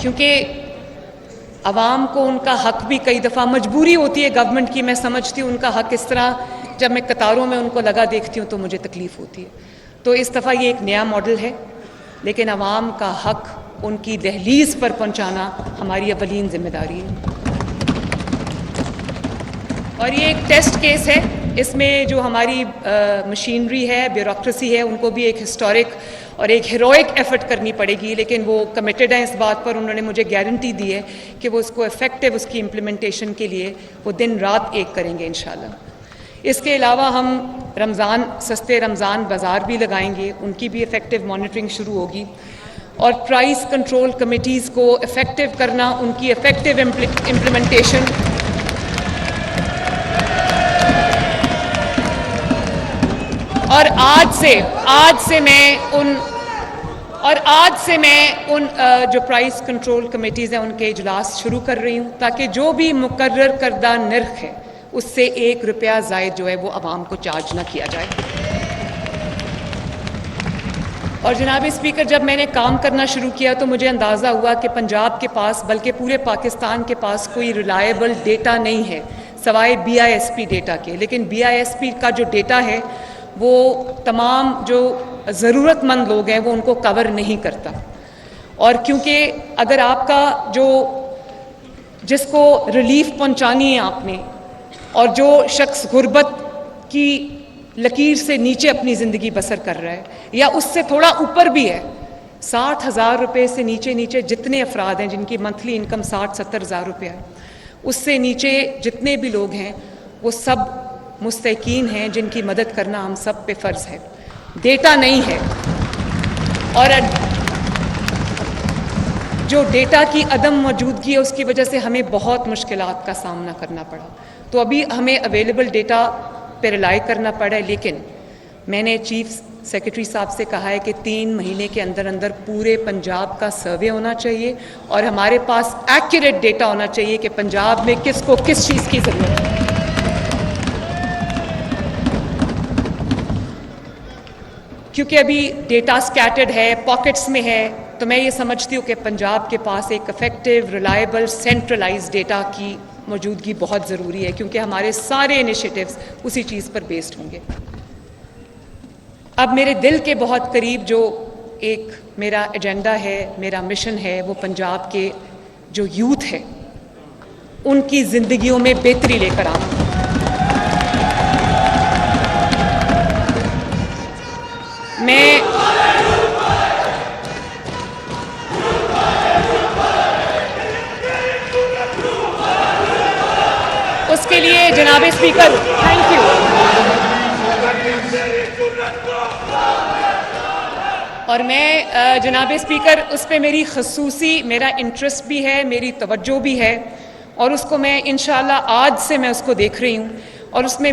کیونکہ عوام کو ان کا حق بھی کئی دفعہ مجبوری ہوتی ہے گورنمنٹ کی، میں سمجھتی ہوں ان کا حق. اس طرح جب میں قطاروں میں ان کو لگا دیکھتی ہوں تو مجھے تکلیف ہوتی ہے. تو اس دفعہ یہ ایک نیا ماڈل ہے، لیکن عوام کا حق ان کی دہلیز پر پہنچانا ہماری اولین ذمہ داری ہے. اور یہ ایک ٹیسٹ کیس ہے. اس میں جو ہماری مشینری ہے، بیوروکریسی ہے، ان کو بھی ایک ہسٹورک اور ایک ہیروئک ایفرٹ کرنی پڑے گی، لیکن وہ کمیٹڈ ہیں اس بات پر. انہوں نے مجھے گارنٹی دی ہے کہ وہ اس کو افیکٹو، اس کی امپلیمنٹیشن کے لیے وہ دن رات ایک کریں گے انشاءاللہ. اس کے علاوہ ہم سستے رمضان بازار بھی لگائیں گے، ان کی بھی افیکٹو مانیٹرنگ شروع ہوگی. اور پرائس کنٹرول کمیٹیز کو افیکٹو کرنا، ان کی افیکٹو امپلیمنٹیشن. اور آج سے میں ان جو پرائس کنٹرول کمیٹیز ہیں ان کے اجلاس شروع کر رہی ہوں، تاکہ جو بھی مقرر کردہ نرخ ہے اس سے 1 روپیہ زائد جو ہے وہ عوام کو چارج نہ کیا جائے. اور جناب اسپیکر، جب میں نے کام کرنا شروع کیا تو مجھے اندازہ ہوا کہ پنجاب کے پاس، بلکہ پورے پاکستان کے پاس کوئی ریلائبل ڈیٹا نہیں ہے سوائے BISP ڈیٹا کے. لیکن BISP کا جو ڈیٹا ہے وہ تمام جو ضرورت مند لوگ ہیں وہ ان کو کور نہیں کرتا. اور کیونکہ اگر آپ کا جس کو ریلیف پہنچانی ہے آپ نے، اور جو شخص غربت کی لکیر سے نیچے اپنی زندگی بسر کر رہا ہے یا اس سے تھوڑا اوپر بھی ہے، 60,000 روپے سے نیچے جتنے افراد ہیں جن کی منتھلی انکم 60-70 ہزار روپے ہے، اس سے نیچے جتنے بھی لوگ ہیں وہ سب مستحقین ہیں جن کی مدد کرنا ہم سب پہ فرض ہے. ڈیٹا نہیں ہے، اور جو ڈیٹا کی عدم موجودگی ہے اس کی وجہ سے ہمیں بہت مشکلات کا سامنا کرنا پڑا. تو ابھی ہمیں اویلیبل ڈیٹا پہ ریلائی کرنا پڑا ہے، لیکن میں نے چیف سیکرٹری صاحب سے کہا ہے کہ 3 مہینے کے اندر پورے پنجاب کا سروے ہونا چاہیے اور ہمارے پاس ایکوریٹ ڈیٹا ہونا چاہیے کہ پنجاب میں کس کو کس چیز کی ضرورت ہے. کیونکہ ابھی ڈیٹا سکیٹرڈ ہے، پاکٹس میں ہے، تو میں یہ سمجھتی ہوں کہ پنجاب کے پاس ایک افیکٹو، ریلائبل، سینٹرلائز ڈیٹا کی موجودگی بہت ضروری ہے، کیونکہ ہمارے سارے انیشیٹیوز اسی چیز پر بیسڈ ہوں گے. اب میرے دل کے بہت قریب جو ایک میرا ایجنڈا ہے، میرا مشن ہے، وہ پنجاب کے جو یوتھ ہے ان کی زندگیوں میں بہتری لے کر آنا. میں اس کے لیے جناب اسپیکر، تھینک یو. اور میں جناب اسپیکر، اس پہ میرا انٹرسٹ بھی ہے، میری توجہ بھی ہے، اور اس کو میں انشاءاللہ آج سے میں اس کو دیکھ رہی ہوں. اور اس میں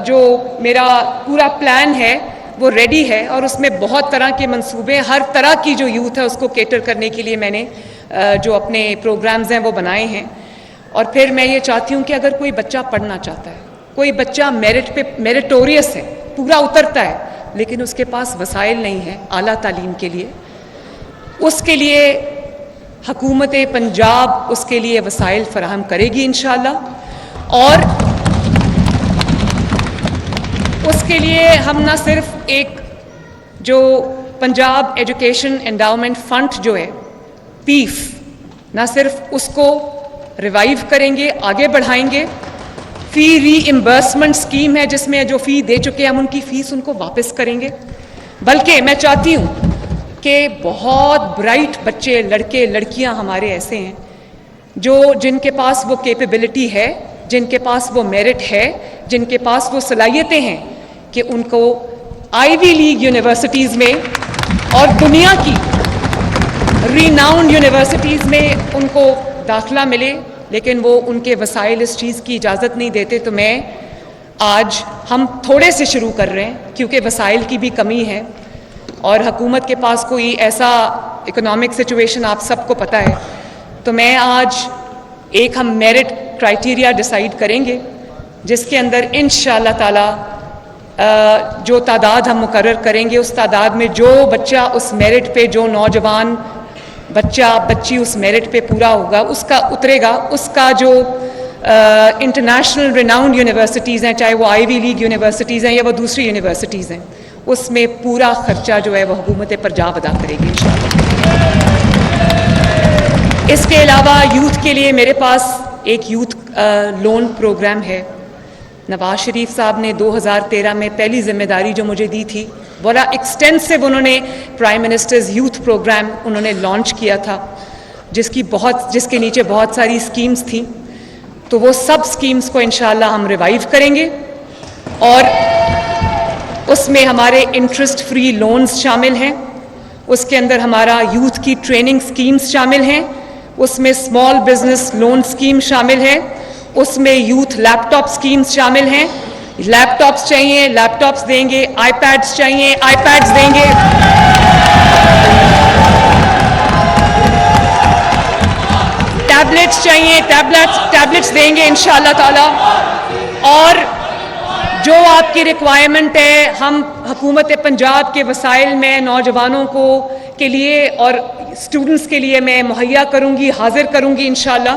جو میرا پورا پلان ہے وہ ریڈی ہے، اور اس میں بہت طرح کے منصوبے، ہر طرح کی جو یوتھ ہے اس کو کیٹر کرنے کے لیے میں نے جو اپنے پروگرامز ہیں وہ بنائے ہیں. اور پھر میں یہ چاہتی ہوں کہ اگر کوئی بچہ پڑھنا چاہتا ہے، کوئی بچہ میریٹوریس ہے، پورا اترتا ہے، لیکن اس کے پاس وسائل نہیں ہیں اعلیٰ تعلیم کے لیے، اس کے لیے حکومت پنجاب اس کے لیے وسائل فراہم کرے گی انشاءاللہ، اور اس کے لیے ہم نہ صرف ایک جو پنجاب ایجوکیشن انڈاؤمنٹ فنڈ جو ہے پیف، نہ صرف اس کو ریوائیو کریں گے، آگے بڑھائیں گے، فی ری امبرسمنٹ اسکیم ہے جس میں جو فی دے چکے ہم ان کی فیس ان کو واپس کریں گے، بلکہ میں چاہتی ہوں کہ بہت برائٹ بچے، لڑکے لڑکیاں ہمارے ایسے ہیں جن کے پاس وہ کیپیبلٹی ہے، جن کے پاس وہ میرٹ ہے، جن کے پاس وہ صلاحیتیں ہیں کہ ان کو آئی وی لیگ یونیورسٹیز میں اور دنیا کی ریناؤنڈ یونیورسٹیز میں ان کو داخلہ ملے، لیکن وہ ان کے وسائل اس چیز کی اجازت نہیں دیتے۔ تو میں آج ہم تھوڑے سے شروع کر رہے ہیں کیونکہ وسائل کی بھی کمی ہے اور حکومت کے پاس کوئی ایسا اکنامک سچویشن آپ سب کو پتہ ہے، تو میں آج ایک ہم میرٹ کرائٹیریا ڈیسائیڈ کریں گے جس کے اندر انشاءاللہ تعالی جو تعداد ہم مقرر کریں گے اس تعداد میں جو بچہ اس میرٹ پہ، جو نوجوان بچہ بچی اس میرٹ پہ پورا ہوگا، اس کا اترے گا، اس کا جو انٹرنیشنل ریناؤنڈ یونیورسٹیز ہیں، چاہے وہ آئی وی لیگ یونیورسٹیز ہیں یا وہ دوسری یونیورسٹیز ہیں، اس میں پورا خرچہ جو ہے وہ حکومت پنجاب ادا کرے گی انشاءاللہ۔ اس کے علاوہ یوتھ کے لیے میرے پاس ایک یوتھ لون پروگرام ہے۔ نواز شریف صاحب نے 2013 میں پہلی ذمہ داری جو مجھے دی تھی، بڑا ایکسٹینسو انہوں نے پرائم منسٹرز یوتھ پروگرام انہوں نے لانچ کیا تھا، جس کے نیچے بہت ساری اسکیمز تھیں، تو وہ سب اسکیمز کو انشاءاللہ ہم ریوائیو کریں گے، اور اس میں ہمارے انٹرسٹ فری لونز شامل ہیں، اس کے اندر ہمارا یوتھ کی ٹریننگ اسکیمز شامل ہیں، اس میں اسمال بزنس لون اسکیم شامل ہے، اس میں یوتھ لیپ ٹاپ اسکیمز شامل ہیں۔ لیپ ٹاپس چاہیے، لیپ ٹاپس دیں گے، آئی پیڈس چاہیے، آئی پیڈس دیں گے، ٹیبلٹس چاہیے، ٹیبلٹس دیں گے انشاءاللہ تعالی، اور جو آپ کی ریکوائرمنٹ ہے ہم حکومت پنجاب کے وسائل میں نوجوانوں کے لیے اور اسٹوڈنٹس کے لیے میں مہیا کروں گی، حاضر کروں گی انشاءاللہ۔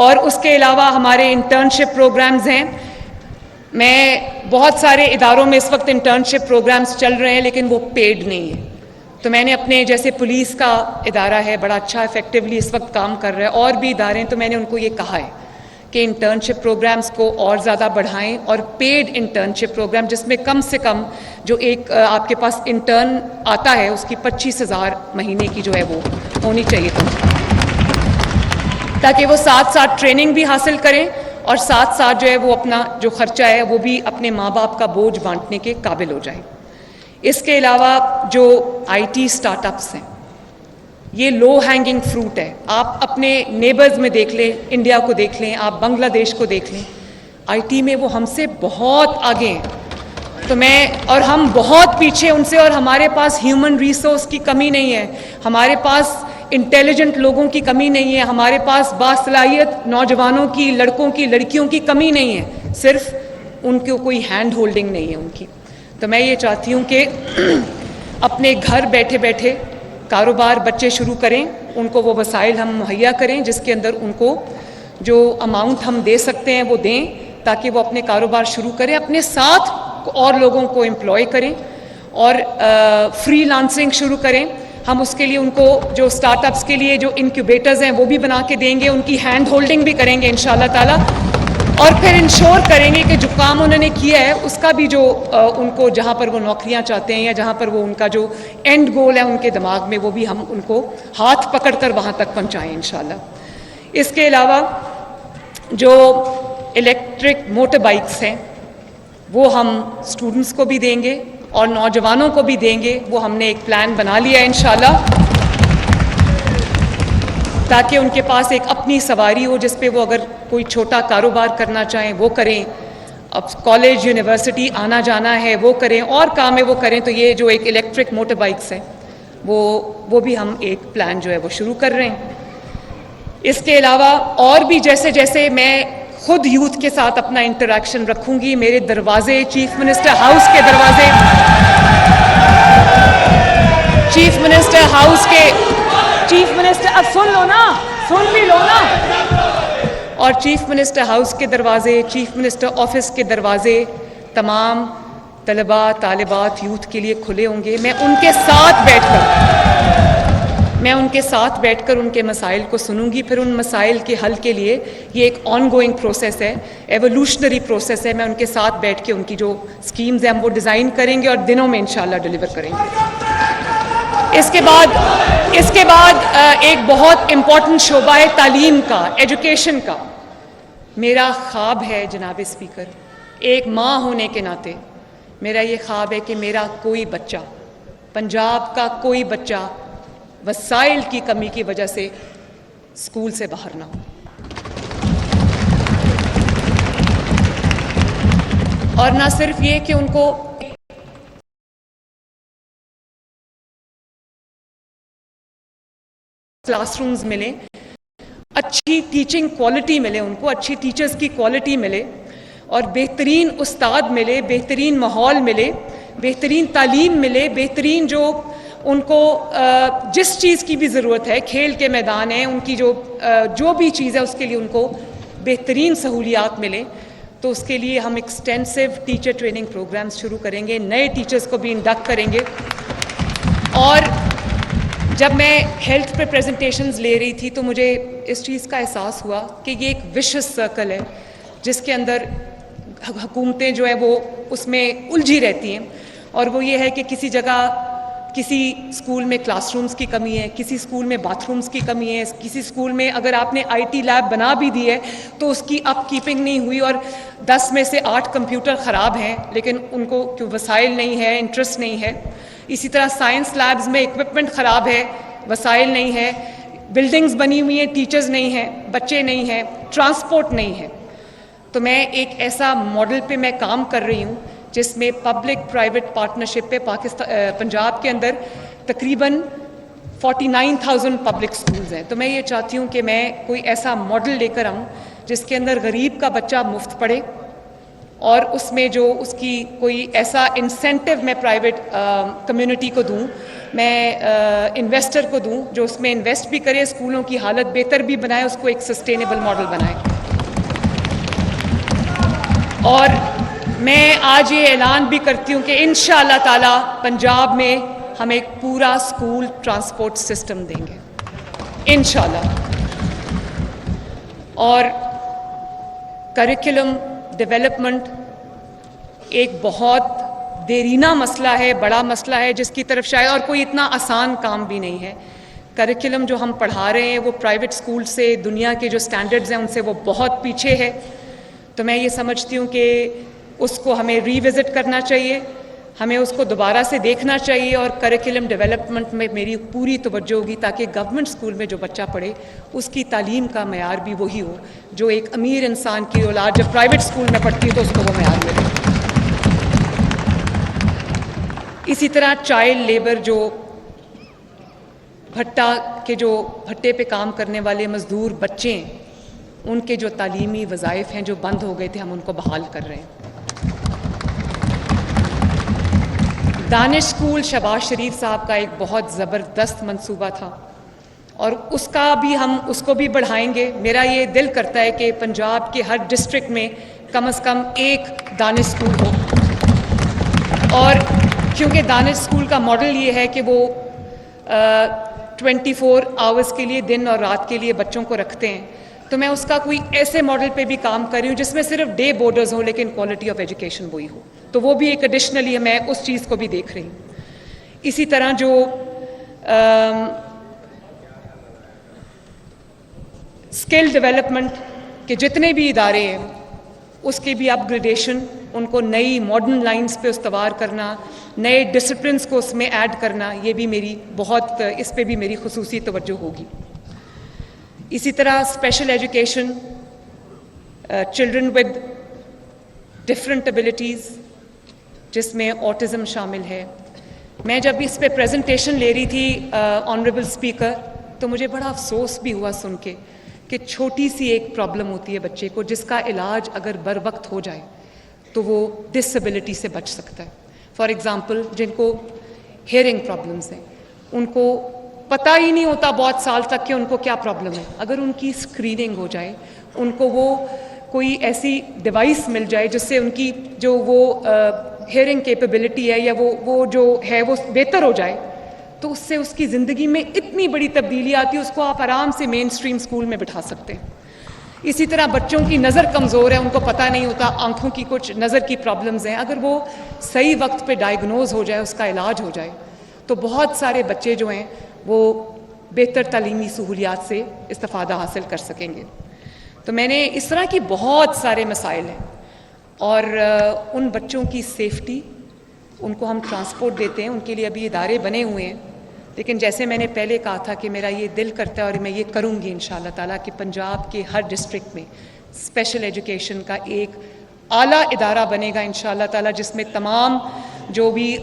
اور اس کے علاوہ ہمارے انٹرنشپ پروگرامز ہیں، میں بہت سارے اداروں میں اس وقت انٹرنشپ پروگرامز چل رہے ہیں لیکن وہ پیڈ نہیں ہیں، تو میں نے اپنے جیسے پولیس کا ادارہ ہے بڑا اچھا افیکٹولی اس وقت کام کر رہا ہے، اور بھی ادارے ہیں، تو میں نے ان کو یہ کہا ہے کہ انٹرنشپ پروگرامز کو اور زیادہ بڑھائیں، اور پیڈ انٹرنشپ پروگرام جس میں کم سے کم جو ایک آپ کے پاس انٹرن آتا ہے اس کی 25,000 مہینے کی جو ہے وہ ہونی چاہیے تاکہ وہ ساتھ ساتھ ٹریننگ بھی حاصل کریں اور ساتھ ساتھ جو ہے وہ اپنا جو خرچہ ہے وہ بھی اپنے ماں باپ کا بوجھ بانٹنے کے قابل ہو جائیں۔ اس کے علاوہ جو آئی ٹی سٹارٹ اپس ہیں، یہ لو ہینگنگ فروٹ ہے، آپ اپنے نیبرز میں دیکھ لیں، انڈیا کو دیکھ لیں، آپ بنگلہ دیش کو دیکھ لیں، آئی ٹی میں وہ ہم سے بہت آگے ہیں، اور ہم بہت پیچھے ان سے، اور ہمارے پاس ہیومن ریسورس کی کمی نہیں ہے، ہمارے پاس انٹیلیجنٹ لوگوں کی کمی نہیں ہے، ہمارے پاس باصلاحیت نوجوانوں کی، لڑکوں کی، لڑکیوں کی کمی نہیں ہے، صرف ان کو کوئی ہینڈ ہولڈنگ نہیں ہے ان کی۔ تو میں یہ چاہتی ہوں کہ اپنے گھر بیٹھے بیٹھے کاروبار بچے شروع کریں، ان کو وہ وسائل ہم مہیا کریں جس کے اندر ان کو جو اماؤنٹ ہم دے سکتے ہیں وہ دیں تاکہ وہ اپنے کاروبار شروع کریں، اپنے ساتھ اور لوگوں کو امپلوائے کریں اور فری لانسنگ شروع کریں۔ ہم اس کے لیے ان کو جو سٹارٹ اپس کے لیے جو انکیوبیٹرز ہیں وہ بھی بنا کے دیں گے، ان کی ہینڈ ہولڈنگ بھی کریں گے انشاءاللہ تعالی، اور پھر انشور کریں گے کہ جو کام انہوں نے کیا ہے اس کا بھی جو ان کو جہاں پر وہ نوکریاں چاہتے ہیں یا جہاں پر وہ ان کا جو اینڈ گول ہے ان کے دماغ میں، وہ بھی ہم ان کو ہاتھ پکڑ کر وہاں تک پہنچائیں انشاءاللہ۔ اس کے علاوہ جو الیکٹرک موٹر بائکس ہیں وہ ہم اسٹوڈنٹس کو بھی دیں گے اور نوجوانوں کو بھی دیں گے، وہ ہم نے ایک پلان بنا لیا ہے انشاءاللہ، تاکہ ان کے پاس ایک اپنی سواری ہو جس پہ وہ اگر کوئی چھوٹا کاروبار کرنا چاہیں وہ کریں، اب کالج یونیورسٹی آنا جانا ہے وہ کریں، اور کام ہے وہ کریں۔ تو یہ جو ایک الیکٹرک موٹر بائکس ہے وہ بھی ہم ایک پلان جو ہے وہ شروع کر رہے ہیں۔ اس کے علاوہ اور بھی جیسے جیسے میں خود یوتھ کے ساتھ اپنا انٹریکشن رکھوں گی، میرے دروازے چیف منسٹر ہاؤس کے دروازے، چیف منسٹر ہاؤس کے چیف منسٹر اب سن لو نا, سن بھی لو نا. اور چیف منسٹر ہاؤس کے دروازے, چیف منسٹر آفس کے دروازے تمام طلباء, طالبات, یوتھ کے لیے کھلے ہوں گے. میں ان کے ساتھ بیٹھ کر ان کے مسائل کو سنوں گی. پھر ان مسائل کے حل کے لیے یہ ایک آن گوئنگ پروسیس ہے, ایوولوشنری پروسیس ہے. میں ان کے ساتھ بیٹھ کے ان کی جو اسکیمز ہیں ہم وہ ڈیزائن کریں گے اور دنوں میں انشاءاللہ ڈیلیور کریں گے. اس کے بعد ایک بہت امپورٹنٹ شعبہ ہے تعلیم کا, ایجوکیشن کا. میرا خواب ہے جناب اسپیکر, ایک ماں ہونے کے ناطے میرا یہ خواب ہے کہ میرا کوئی بچہ, پنجاب کا کوئی بچہ وسائل کی کمی کی وجہ سے اسکول سے باہر نہ ہو. اور نہ صرف یہ کہ ان کو کلاس رومز ملیں, اچھی ٹیچنگ کوالٹی ملے, ان کو اچھی ٹیچرز کی کوالٹی ملے, اور بہترین استاد ملے, بہترین ماحول ملے, بہترین تعلیم ملے, بہترین جو ان کو جس چیز کی بھی ضرورت ہے, کھیل کے میدان ہیں, ان کی جو بھی چیز ہے اس کے لیے ان کو بہترین سہولیات ملیں. تو اس کے لیے ہم ایکسٹینسو ٹیچر ٹریننگ پروگرامز شروع کریں گے, نئے ٹیچرز کو بھی انڈکٹ کریں گے. اور جب میں ہیلتھ پہ پریزنٹیشنز لے رہی تھی تو مجھے اس چیز کا احساس ہوا کہ یہ ایک وشس سرکل ہے جس کے اندر حکومتیں جو ہیں وہ اس میں الجھی رہتی ہیں. اور وہ یہ ہے کہ کسی جگہ کسی اسکول میں کلاس رومز کی کمی ہے, کسی اسکول میں باتھ رومز کی کمی ہے, کسی اسکول میں اگر آپ نے آئی ٹی لیب بنا بھی دی ہے تو اس کی اپ کیپنگ نہیں ہوئی, اور 10 میں سے 8 کمپیوٹر خراب ہیں لیکن ان کو کیوں وسائل نہیں ہے, انٹرسٹ نہیں ہے. اسی طرح سائنس لیبز میں اکوپمنٹ خراب ہے, وسائل نہیں ہے, بلڈنگز بنی ہوئی ہیں, ٹیچرز نہیں ہیں, بچے نہیں ہیں, ٹرانسپورٹ نہیں ہے. تو میں ایک ایسا ماڈل پہ میں کام کر رہی ہوں جس میں پبلک پرائیویٹ پارٹنرشپ پہ پنجاب کے اندر تقریباً 49,000 پبلک سکولز ہیں. تو میں یہ چاہتی ہوں کہ میں کوئی ایسا ماڈل لے کر آؤں جس کے اندر غریب کا بچہ مفت پڑھے, اور اس میں جو اس کی کوئی ایسا انسینٹیو میں پرائیویٹ کمیونٹی کو دوں, میں انویسٹر کو دوں جو اس میں انویسٹ بھی کرے, اسکولوں کی حالت بہتر بھی بنائے, اس کو ایک سسٹینیبل ماڈل بنائے. اور میں آج یہ اعلان بھی کرتی ہوں کہ انشاءاللہ تعالی پنجاب میں ہم ایک پورا اسکول ٹرانسپورٹ سسٹم دیں گے انشاءاللہ. اور کریکولم ڈیولپمنٹ ایک بہت دیرینہ مسئلہ ہے, بڑا مسئلہ ہے, جس کی طرف شاید اور کوئی اتنا آسان کام بھی نہیں ہے. کریکولم جو ہم پڑھا رہے ہیں وہ پرائیویٹ اسکول سے, دنیا کے جو سٹینڈرڈز ہیں ان سے وہ بہت پیچھے ہے. تو میں یہ سمجھتی ہوں کہ اس کو ہمیں ری وزٹ کرنا چاہیے, ہمیں اس کو دوبارہ سے دیکھنا چاہیے, اور کریکولم ڈیولپمنٹ میں میری پوری توجہ ہوگی تاکہ گورنمنٹ اسکول میں جو بچہ پڑھے اس کی تعلیم کا معیار بھی وہی ہو جو ایک امیر انسان کی اولاد جب پرائیویٹ اسکول میں پڑھتی ہے تو اس کو وہ معیار ملے. اسی طرح چائلڈ لیبر, جو بھٹے پہ کام کرنے والے مزدور بچے ہیں, ان کے جو تعلیمی وظائف ہیں جو بند ہو گئے تھے ہم ان کو بحال کر رہے ہیں. دانش اسکول شہباز شریف صاحب کا ایک بہت زبردست منصوبہ تھا اور اس کو بھی بڑھائیں گے. میرا یہ دل کرتا ہے کہ پنجاب کے ہر ڈسٹرکٹ میں کم از کم ایک دانش اسکول ہو, اور کیونکہ دانش اسکول کا ماڈل یہ ہے کہ وہ 24 آورز کے لیے, دن اور رات کے لیے بچوں کو رکھتے ہیں, تو میں اس کا کوئی ایسے ماڈل پہ بھی کام کر رہی ہوں جس میں صرف ڈے بورڈرز ہوں لیکن کوالٹی آف ایجوکیشن وہی ہو. تو وہ بھی ایک ایڈیشنلی میں اس چیز کو بھی دیکھ رہی ہوں. اسی طرح جو اسکل ڈیولپمنٹ کے جتنے بھی ادارے ہیں اس کی بھی اپ گریڈیشن, ان کو نئی ماڈرن لائنز پہ استوار کرنا, نئے ڈسپلنس کو اس میں ایڈ کرنا, یہ بھی میری بہت, اس پہ بھی میری خصوصی توجہ ہوگی. اسی طرح special education, children with different abilities جس میں آٹزم شامل ہے. میں جب اس پہ پریزنٹیشن لے رہی تھی آنریبل اسپیکر تو مجھے بڑا افسوس بھی ہوا سن کے کہ چھوٹی سی ایک پرابلم ہوتی ہے بچے کو جس کا علاج اگر بر وقت ہو جائے تو وہ ڈس ایبلٹی سے بچ سکتا ہے. فار ایگزامپل جن کو ہیئرنگ پرابلمس ہیں ان کو پتہ ہی نہیں ہوتا بہت سال تک کہ ان کو کیا پرابلم ہے. اگر ان کی اسکریننگ ہو جائے, ان کو وہ کوئی ایسی ڈیوائس مل جائے جس سے ان کی جو وہ ہیئرنگ کیپیبلٹی ہے یا وہ جو ہے وہ بہتر ہو جائے, تو اس سے اس کی زندگی میں اتنی بڑی تبدیلی آتی ہے, اس کو آپ آرام سے مین اسٹریم اسکول میں بٹھا سکتے ہیں. اسی طرح بچوں کی نظر کمزور ہے, ان کو پتہ نہیں ہوتا, آنکھوں کی کچھ نظر کی پرابلمز ہیں, اگر وہ صحیح وقت پہ ڈائگنوز ہو جائے, اس کا علاج ہو جائے, تو بہت سارے بچے جو ہیں وہ بہتر تعلیمی سہولیات سے استفادہ حاصل کر سکیں گے. تو میں نے اس طرح کی بہت سارے مسائل ہیں, اور ان بچوں کی سیفٹی, ان کو ہم ٹرانسپورٹ دیتے ہیں, ان کے لیے ابھی ادارے بنے ہوئے ہیں, لیکن جیسے میں نے پہلے کہا تھا کہ میرا یہ دل کرتا ہے اور میں یہ کروں گی انشاءاللہ تعالیٰ کہ پنجاب کے ہر ڈسٹرکٹ میں اسپیشل ایجوکیشن کا ایک اعلیٰ ادارہ بنے گا انشاءاللہ تعالیٰ, جس میں تمام جو بھی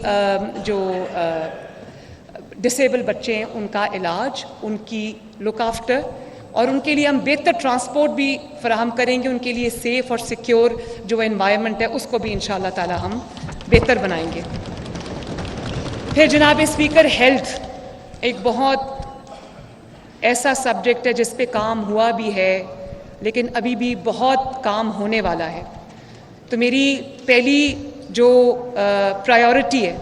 ڈسیبل بچے ہیں ان کا علاج, ان کی لک آفٹر, اور ان کے لیے ہم بہتر ٹرانسپورٹ بھی فراہم کریں گے, ان کے لیے سیف اور سیکیور جو انوائرمنٹ ہے اس کو بھی انشاءاللہ تعالیٰ ہم بہتر بنائیں گے. پھر جناب اسپیکر, ہیلتھ ایک بہت ایسا سبجیکٹ ہے جس پہ کام ہوا بھی ہے, لیکن ابھی بھی بہت کام ہونے والا ہے. تو میری پہلی جو پرائیورٹی ہے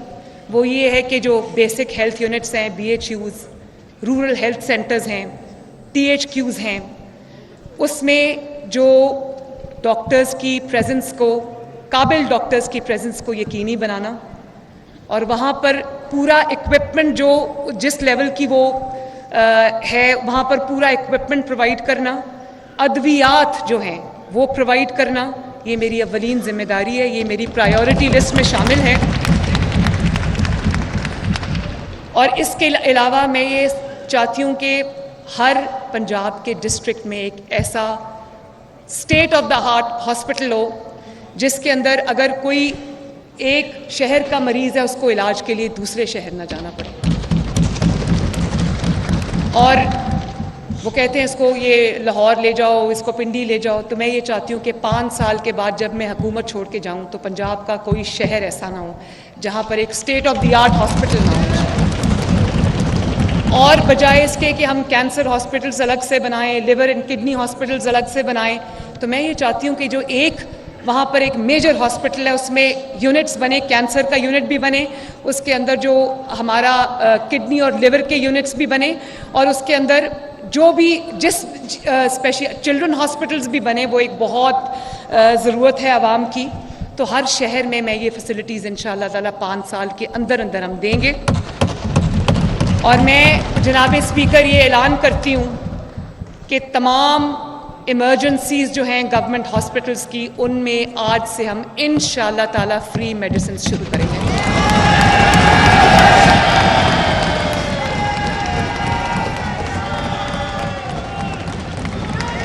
وہ یہ ہے کہ جو بیسک ہیلتھ یونٹس ہیں, B H Us, rural health centres ہیں, ٹی ایچ کیوز ہیں, اس میں جو ڈاکٹرز کی پریزنس کو, قابل ڈاکٹرز کی پریزنس کو یقینی بنانا, اور وہاں پر پورا ایکوپمنٹ جو جس لیول کی وہ ہے وہاں پر پورا ایکوپمنٹ پرووائڈ کرنا, ادویات جو ہیں وہ پرووائڈ کرنا, یہ میری اولین ذمہ داری ہے, یہ میری پرائیورٹی لسٹ میں شامل ہے. اور اس کے علاوہ میں یہ چاہتی ہوں کہ ہر پنجاب کے ڈسٹرکٹ میں ایک ایسا state of the art hospital ہو جس کے اندر اگر کوئی ایک شہر کا مریض ہے اس کو علاج کے لیے دوسرے شہر نہ جانا پڑے. اور وہ کہتے ہیں اس کو یہ لاہور لے جاؤ, اس کو پنڈی لے جاؤ, تو میں یہ چاہتی ہوں کہ 5 سال کے بعد جب میں حکومت چھوڑ کے جاؤں تو پنجاب کا کوئی شہر ایسا نہ ہو جہاں پر ایک state of the art hospital نہ ہو. اور بجائے اس کے کہ ہم کینسر ہاسپٹلز الگ سے بنائیں, لیور اینڈ کڈنی ہاسپٹلز الگ سے بنائیں, تو میں یہ چاہتی ہوں کہ جو ایک وہاں پر ایک میجر ہاسپٹل ہے اس میں یونٹس بنے, کینسر کا یونٹ بھی بنے, اس کے اندر جو ہمارا کڈنی اور لیور کے یونٹس بھی بنے, اور اس کے اندر جو بھی جس چلڈرن ہاسپٹلز بھی بنے, وہ ایک بہت ضرورت ہے عوام کی. تو ہر شہر میں یہ فیسلٹیز انشاءاللہ تعالیٰ 5 سال کے اندر ہم دیں گے. اور میں جناب اسپیکر یہ اعلان کرتی ہوں کہ تمام ایمرجنسیز جو ہیں گورنمنٹ ہاسپٹلز کی, ان میں آج سے ہم انشاءاللہ تعالیٰ فری میڈیسنز شروع کریں گے.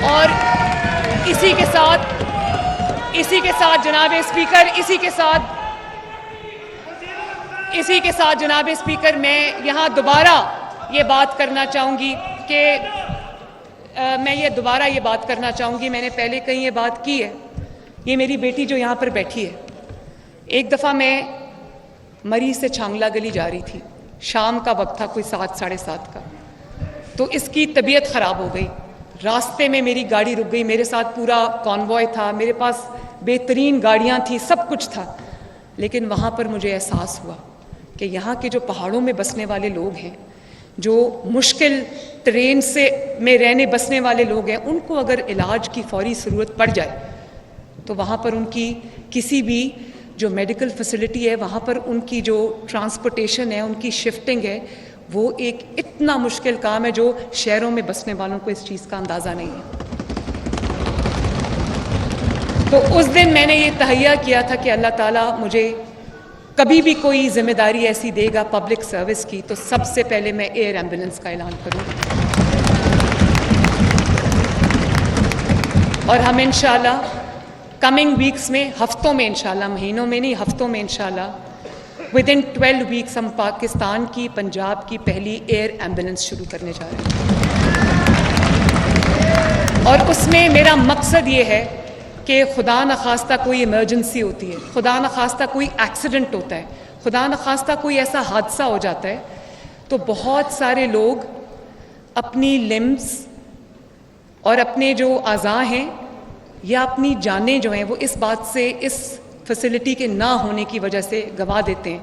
اور اسی کے ساتھ جناب اسپیکر, اسی کے ساتھ جناب اسپیکر, میں یہاں دوبارہ یہ بات کرنا چاہوں گی کہ میں نے پہلے کہیں یہ بات کی ہے. یہ میری بیٹی جو یہاں پر بیٹھی ہے, ایک دفعہ میں مری سے چھانگلا گلی جا رہی تھی, شام کا وقت تھا, کوئی 7 ساڑھے 7 کا, تو اس کی طبیعت خراب ہو گئی. راستے میں میری گاڑی رک گئی, میرے ساتھ پورا کانوائے تھا, میرے پاس بہترین گاڑیاں تھیں, سب کچھ تھا, لیکن وہاں پر مجھے احساس ہوا کہ یہاں کے جو پہاڑوں میں بسنے والے لوگ ہیں, جو مشکل ٹرین میں رہنے بسنے والے لوگ ہیں, ان کو اگر علاج کی فوری ضرورت پڑ جائے تو وہاں پر ان کی کسی بھی جو میڈیکل فیسلٹی ہے, وہاں پر ان کی جو ٹرانسپورٹیشن ہے, ان کی شفٹنگ ہے, وہ ایک اتنا مشکل کام ہے جو شہروں میں بسنے والوں کو اس چیز کا اندازہ نہیں ہے. تو اس دن میں نے یہ تہیہ کیا تھا کہ اللہ تعالیٰ مجھے کبھی بھی کوئی ذمہ داری ایسی دے گا پبلک سروس کی, تو سب سے پہلے میں ایئر ایمبولینس کا اعلان کروں. اور ہم انشاءاللہ کمنگ ویکس میں, ہفتوں میں انشاءاللہ, مہینوں میں نہیں, ہفتوں میں انشاءاللہ, ودن 12 ویکس ہم پاکستان کی, پنجاب کی پہلی ایئر ایمبولینس شروع کرنے جا رہے ہیں. اور اس میں میرا مقصد یہ ہے کہ خدا نخواستہ کوئی ایمرجنسی ہوتی ہے, خدا نخواستہ کوئی ایکسیڈنٹ ہوتا ہے, خدا نخواستہ کوئی ایسا حادثہ ہو جاتا ہے, تو بہت سارے لوگ اپنی لمز اور اپنے جو اعضاء ہیں یا اپنی جانیں جو ہیں وہ اس بات سے، اس فیسلٹی کے نہ ہونے کی وجہ سے گنوا دیتے ہیں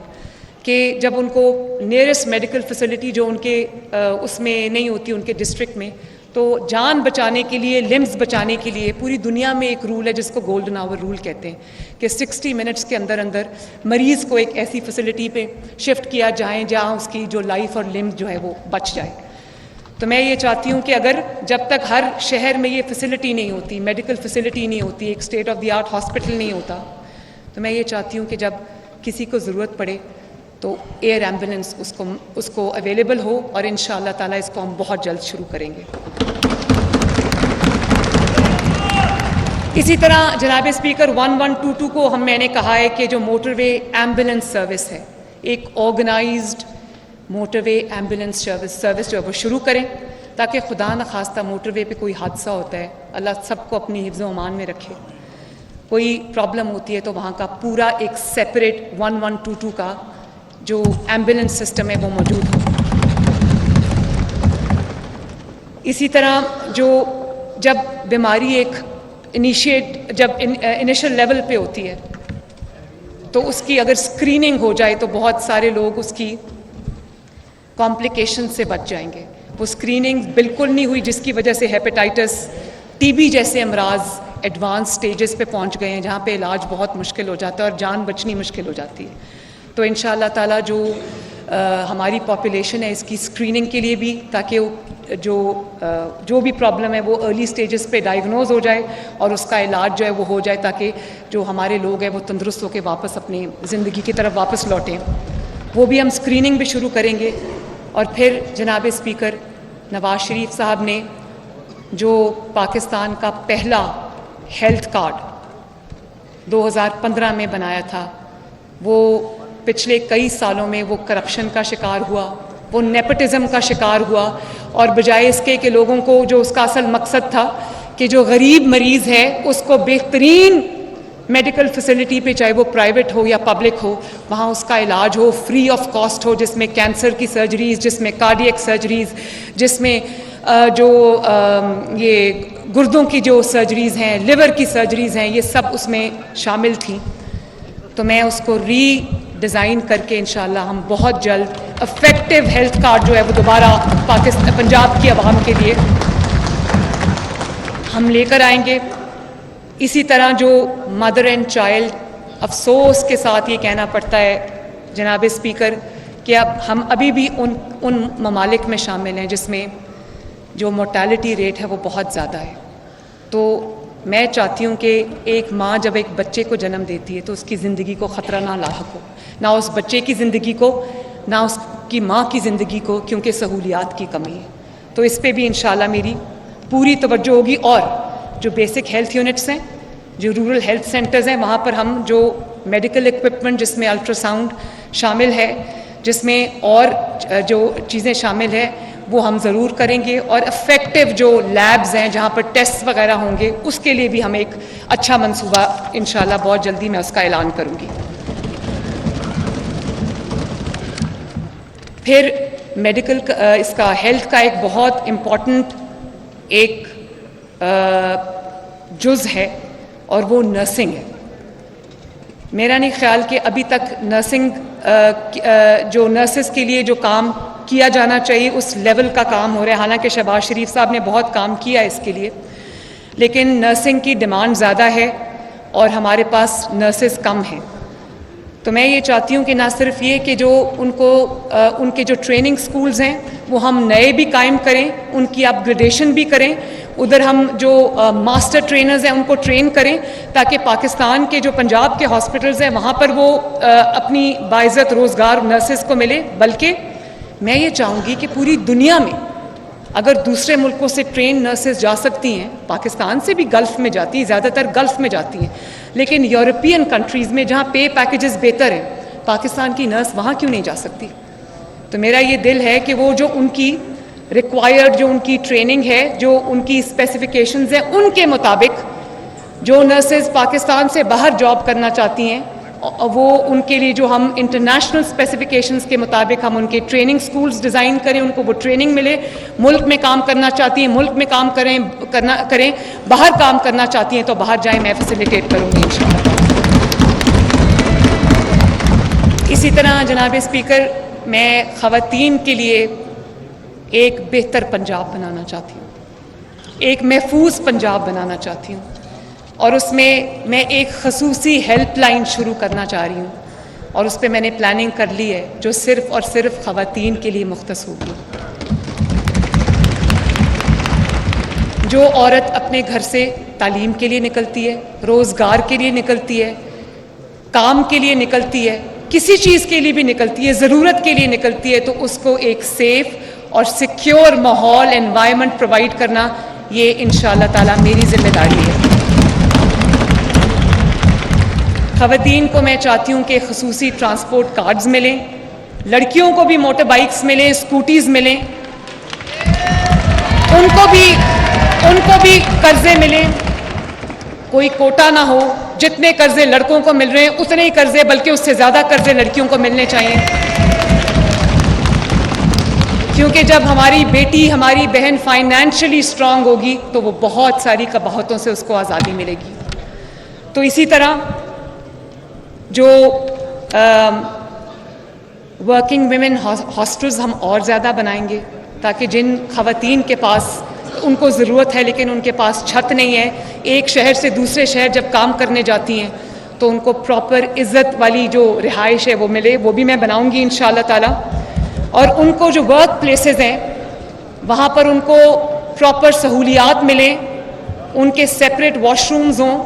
کہ جب ان کو نیئرسٹ میڈیکل فیسلٹی جو ان کے اس میں نہیں ہوتی ان کے ڈسٹرکٹ میں، تو جان بچانے کے لیے، لمز بچانے کے لیے پوری دنیا میں ایک رول ہے جس کو گولڈن آور رول کہتے ہیں کہ 60 منٹس کے اندر اندر مریض کو ایک ایسی فیسلٹی پہ شفٹ کیا جائیں جہاں اس کی جو لائف اور لمز جو ہے وہ بچ جائے. تو میں یہ چاہتی ہوں کہ اگر جب تک ہر شہر میں یہ فیسلٹی نہیں ہوتی، میڈیکل فیسلٹی نہیں ہوتی، ایک state of the art hospital نہیں ہوتا، تو میں یہ چاہتی ہوں کہ جب کسی کو ضرورت پڑے تو ایئر ایمبولینس اس کو اویلیبل ہو، اور انشاءاللہ تعالیٰ اس کو ہم بہت جلد شروع کریں گے. اسی طرح جناب اسپیکر 1122 کو میں نے کہا ہے کہ جو موٹر وے ایمبولینس سروس ہے، ایک آرگنائزڈ موٹر وے ایمبولینس سروس جو ہے وہ شروع کریں، تاکہ خدا نخواستہ موٹر وے پہ کوئی حادثہ ہوتا ہے، اللہ سب کو اپنی حفظ و امان میں رکھے، کوئی پرابلم ہوتی ہے تو وہاں کا پورا ایک سیپریٹ 1122 کا جو ایمبولینس سسٹم ہے وہ موجود ہو. اسی طرح جب بیماری ایک جب انیشل لیول پہ ہوتی ہے تو اس کی اگر اسکریننگ ہو جائے تو بہت سارے لوگ اس کی کمپلیکیشن سے بچ جائیں گے. وہ اسکریننگ بالکل نہیں ہوئی جس کی وجہ سے ہیپیٹائٹس، ٹی بی جیسے امراض ایڈوانس سٹیجز پہ پہنچ گئے ہیں جہاں پہ علاج بہت مشکل ہو جاتا ہے اور جان بچنی مشکل ہو جاتی ہے. تو انشاءاللہ تعالیٰ ہماری پاپولیشن ہے اس کی اسکریننگ کے لیے بھی، تاکہ جو بھی پرابلم ہے وہ ارلی سٹیجز پہ ڈائیگنوز ہو جائے اور اس کا علاج جو ہے وہ ہو جائے، تاکہ جو ہمارے لوگ ہیں وہ تندرست ہو کے واپس اپنی زندگی کی طرف واپس لوٹیں. وہ بھی ہم اسکریننگ بھی شروع کریں گے. اور پھر جناب اسپیکر نواز شریف صاحب نے جو پاکستان کا پہلا ہیلتھ کارڈ 2015 میں بنایا تھا، وہ پچھلے کئی سالوں میں وہ کرپشن کا شکار ہوا، وہ نیپوٹزم کا شکار ہوا، اور بجائے اس کے کہ لوگوں کو جو اس کا اصل مقصد تھا کہ جو غریب مریض ہے اس کو بہترین میڈیکل فیسلٹی پہ، چاہے وہ پرائیویٹ ہو یا پبلک ہو، وہاں اس کا علاج ہو، فری آف کاسٹ ہو، جس میں کینسر کی سرجریز، جس میں کارڈیک سرجریز، جس میں یہ گردوں کی جو سرجریز ہیں، لیور کی سرجریز ہیں، یہ سب اس میں شامل تھیں. تو میں اس کو ڈیزائن کر کے انشاءاللہ ہم بہت جلد افیکٹو ہیلتھ کارڈ جو ہے وہ دوبارہ پنجاب کی عوام کے لیے ہم لے کر آئیں گے. اسی طرح جو مدر اینڈ چائلڈ، افسوس کے ساتھ یہ کہنا پڑتا ہے جناب اسپیکر کہ اب ہم ابھی بھی ان ممالک میں شامل ہیں جس میں جو مورٹیلٹی ریٹ ہے وہ بہت زیادہ ہے. تو میں چاہتی ہوں کہ ایک ماں جب ایک بچے کو جنم دیتی ہے تو اس کی زندگی کو خطرہ نہ لاحق ہو، نہ اس بچے کی زندگی کو، نہ اس کی ماں کی زندگی کو، کیونکہ سہولیات کی کمی ہے. تو اس پہ بھی انشاءاللہ میری پوری توجہ ہوگی. اور جو بیسک ہیلتھ یونٹس ہیں، جو رورل ہیلتھ سینٹرز ہیں، وہاں پر ہم جو میڈیکل ایکوپمنٹ جس میں الٹرا ساؤنڈ شامل ہے، جس میں اور جو چیزیں شامل ہیں وہ ہم ضرور کریں گے. اور افیکٹو جو لیبز ہیں جہاں پر ٹیسٹ وغیرہ ہوں گے، اس کے لیے بھی ہم ایک اچھا منصوبہ انشاءاللہ بہت جلدی میں اس کا اعلان کروں گی. پھر میڈیکل اس کا ہیلتھ کا ایک بہت امپورٹنٹ ایک جز ہے اور وہ نرسنگ ہے. میرا نہیں خیال کہ ابھی تک نرسنگ جو نرسز کے لیے جو کام کیا جانا چاہیے اس لیول کا کام ہو رہا ہے. حالانکہ شہباز شریف صاحب نے بہت کام کیا ہے اس کے لیے، لیکن نرسنگ کی ڈیمانڈ زیادہ ہے اور ہمارے پاس نرسز کم ہیں. تو میں یہ چاہتی ہوں کہ نہ صرف یہ کہ جو ان کے جو ٹریننگ سکولز ہیں وہ ہم نئے بھی قائم کریں، ان کی اپ گریڈیشن بھی کریں، ادھر ہم جو ماسٹر ٹرینرز ہیں ان کو ٹرین کریں، تاکہ پاکستان کے جو پنجاب کے ہاسپٹلز ہیں وہاں پر وہ اپنی باعزت روزگار نرسز کو ملے. بلکہ میں یہ چاہوں گی کہ پوری دنیا میں اگر دوسرے ملکوں سے ٹرین نرسز جا سکتی ہیں، پاکستان سے بھی گلف میں جاتی ہیں، زیادہ تر گلف میں جاتی ہیں، لیکن یورپین کنٹریز میں جہاں پے پیکیجز بہتر ہیں، پاکستان کی نرس وہاں کیوں نہیں جا سکتی؟ تو میرا یہ دل ہے کہ وہ جو ان کی ریکوائرڈ جو ان کی ٹریننگ ہے، جو ان کی اسپیسیفیکیشنز ہیں، ان کے مطابق جو نرسز پاکستان سے باہر جاب کرنا چاہتی ہیں وہ ان کے لیے جو ہم انٹرنیشنل اسپیسیفکیشنز کے مطابق ہم ان کے ٹریننگ سکولز ڈیزائن کریں, ان کو وہ ٹریننگ ملے. ملک میں کام کرنا چاہتی ہیں ملک میں کام کریں, باہر کام کرنا چاہتی ہیں تو باہر جائیں, میں فیسیلیٹیٹ کروں گی انشاءاللہ. اسی طرح جناب اسپیکر, میں خواتین کے لیے ایک بہتر پنجاب بنانا چاہتی ہوں, ایک محفوظ پنجاب بنانا چاہتی ہوں, اور اس میں ایک خصوصی ہیلپ لائن شروع کرنا چاہ رہی ہوں, اور اس پہ میں نے پلاننگ کر لی ہے جو صرف اور صرف خواتین کے لیے مختص ہوگی. جو عورت اپنے گھر سے تعلیم کے لیے نکلتی ہے, روزگار کے لیے نکلتی ہے, کام کے لیے نکلتی ہے, کسی چیز کے لیے بھی نکلتی ہے, ضرورت کے لیے نکلتی ہے, تو اس کو ایک سیف اور سیکیور ماحول انوائرمنٹ پرووائڈ کرنا, یہ انشاءاللہ تعالیٰ میری ذمہ داری ہے. خواتین کو میں چاہتی ہوں کہ خصوصی ٹرانسپورٹ کارڈز ملیں, لڑکیوں کو بھی موٹر بائکس ملیں, اسکوٹیز ملیں, ان کو بھی قرضے ملیں. کوئی کوٹا نہ ہو, جتنے قرضے لڑکوں کو مل رہے ہیں اتنے ہی قرضے, بلکہ اس سے زیادہ قرضے لڑکیوں کو ملنے چاہیے. کیونکہ جب ہماری بیٹی, ہماری بہن فائنینشلی اسٹرانگ ہوگی تو وہ بہت ساری قباحتوں سے اس کو آزادی ملے گی. تو اسی طرح جو ورکنگ ویمن ہاسٹلز ہم اور زیادہ بنائیں گے, تاکہ جن خواتین کے پاس ان کو ضرورت ہے لیکن ان کے پاس چھت نہیں ہے, ایک شہر سے دوسرے شہر جب کام کرنے جاتی ہیں تو ان کو پراپر عزت والی جو رہائش ہے وہ ملے, وہ بھی میں بناؤں گی انشاءاللہ تعالیٰ. اور ان کو جو ورک پلیسز ہیں وہاں پر ان کو پراپر سہولیات ملیں, ان کے سیپریٹ واش رومز ہوں,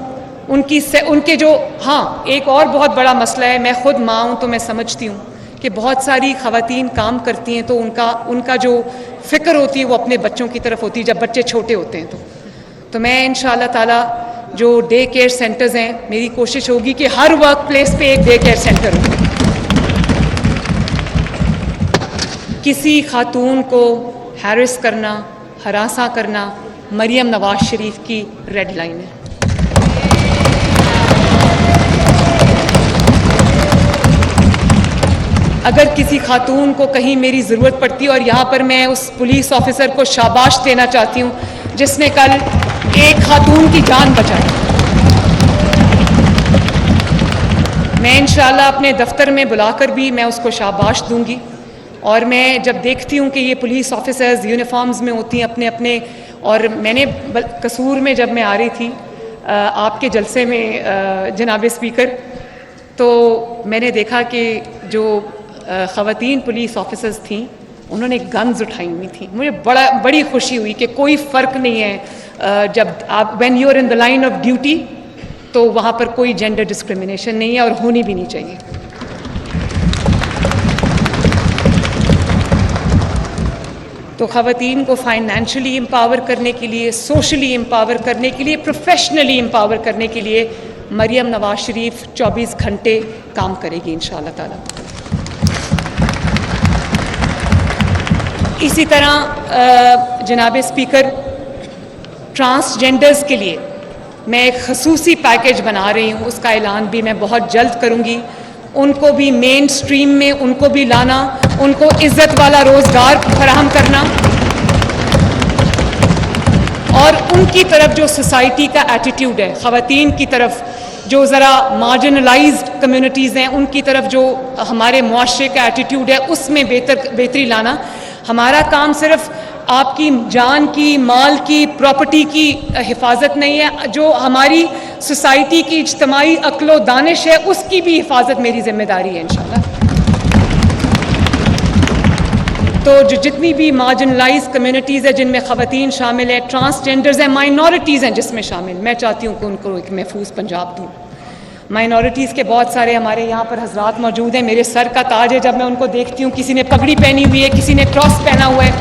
ان کے جو, ہاں ایک اور بہت بڑا مسئلہ ہے, میں خود ماں ہوں تو میں سمجھتی ہوں کہ بہت ساری خواتین کام کرتی ہیں تو ان کا جو فکر ہوتی ہے وہ اپنے بچوں کی طرف ہوتی ہے جب بچے چھوٹے ہوتے ہیں. تو میں انشاءاللہ تعالیٰ جو ڈے کیئر سینٹرز ہیں, میری کوشش ہوگی کہ ہر ورک پلیس پہ ایک ڈے کیئر سینٹر ہو. کسی خاتون کو ہیرس کرنا, ہراساں کرنا مریم نواز شریف کی ریڈ لائن ہے. اگر کسی خاتون کو کہیں میری ضرورت پڑتی ہے, اور یہاں پر میں اس پولیس آفیسر کو شاباش دینا چاہتی ہوں جس نے کل ایک خاتون کی جان بچائی, میں انشاءاللہ اپنے دفتر میں بلا کر بھی میں اس کو شاباش دوں گی. اور میں جب دیکھتی ہوں کہ یہ پولیس آفیسرز یونیفارمز میں ہوتی ہیں اپنے, اور میں نے قصور میں جب میں آ رہی تھی آپ کے جلسے میں جناب اسپیکر, تو میں نے دیکھا کہ جو خواتین پولیس آفیسرز تھیں انہوں نے گنز اٹھائی ہوئی تھیں. مجھے بڑی خوشی ہوئی کہ کوئی فرق نہیں ہے, جب آپ when you are in the line of duty تو وہاں پر کوئی جینڈر ڈسکرمنیشن نہیں ہے اور ہونی بھی نہیں چاہیے. تو خواتین کو فائنینشلی امپاور کرنے کے لیے, سوشلی امپاور کرنے کے لیے, پروفیشنلی امپاور کرنے کے لیے مریم نواز شریف 24 گھنٹے کام کرے گی انشاءاللہ تعالیٰ. اسی طرح جناب اسپیکر, ٹرانسجینڈرز کے لیے میں ایک خصوصی پیکیج بنا رہی ہوں, اس کا اعلان بھی میں بہت جلد کروں گی. ان کو بھی مین سٹریم میں ان کو بھی لانا, ان کو عزت والا روزگار فراہم کرنا, اور ان کی طرف جو سوسائٹی کا ایٹیٹیوڈ ہے خواتین کی طرف, جو ذرا مارجنلائزڈ کمیونٹیز ہیں ان کی طرف جو ہمارے معاشرے کا ایٹیٹیوڈ ہے اس میں بہتری لانا. ہمارا کام صرف آپ کی جان کی, مال کی, پراپرٹی کی حفاظت نہیں ہے, جو ہماری سوسائٹی کی اجتماعی عقل و دانش ہے اس کی بھی حفاظت میری ذمہ داری ہے انشاءاللہ. تو جتنی بھی مارجنلائز کمیونٹیز ہیں جن میں خواتین شامل ہیں, ٹرانسجینڈرز ہیں, مائنورٹیز ہیں جس میں شامل, میں چاہتی ہوں کہ ان کو ایک محفوظ پنجاب دوں. مائنورٹیز کے بہت سارے ہمارے یہاں پر حضرات موجود ہیں, میرے سر کا تاج ہے جب میں ان کو دیکھتی ہوں. کسی نے پگڑی پہنی ہوئی ہے, کسی نے کراس پہنا ہوا ہے,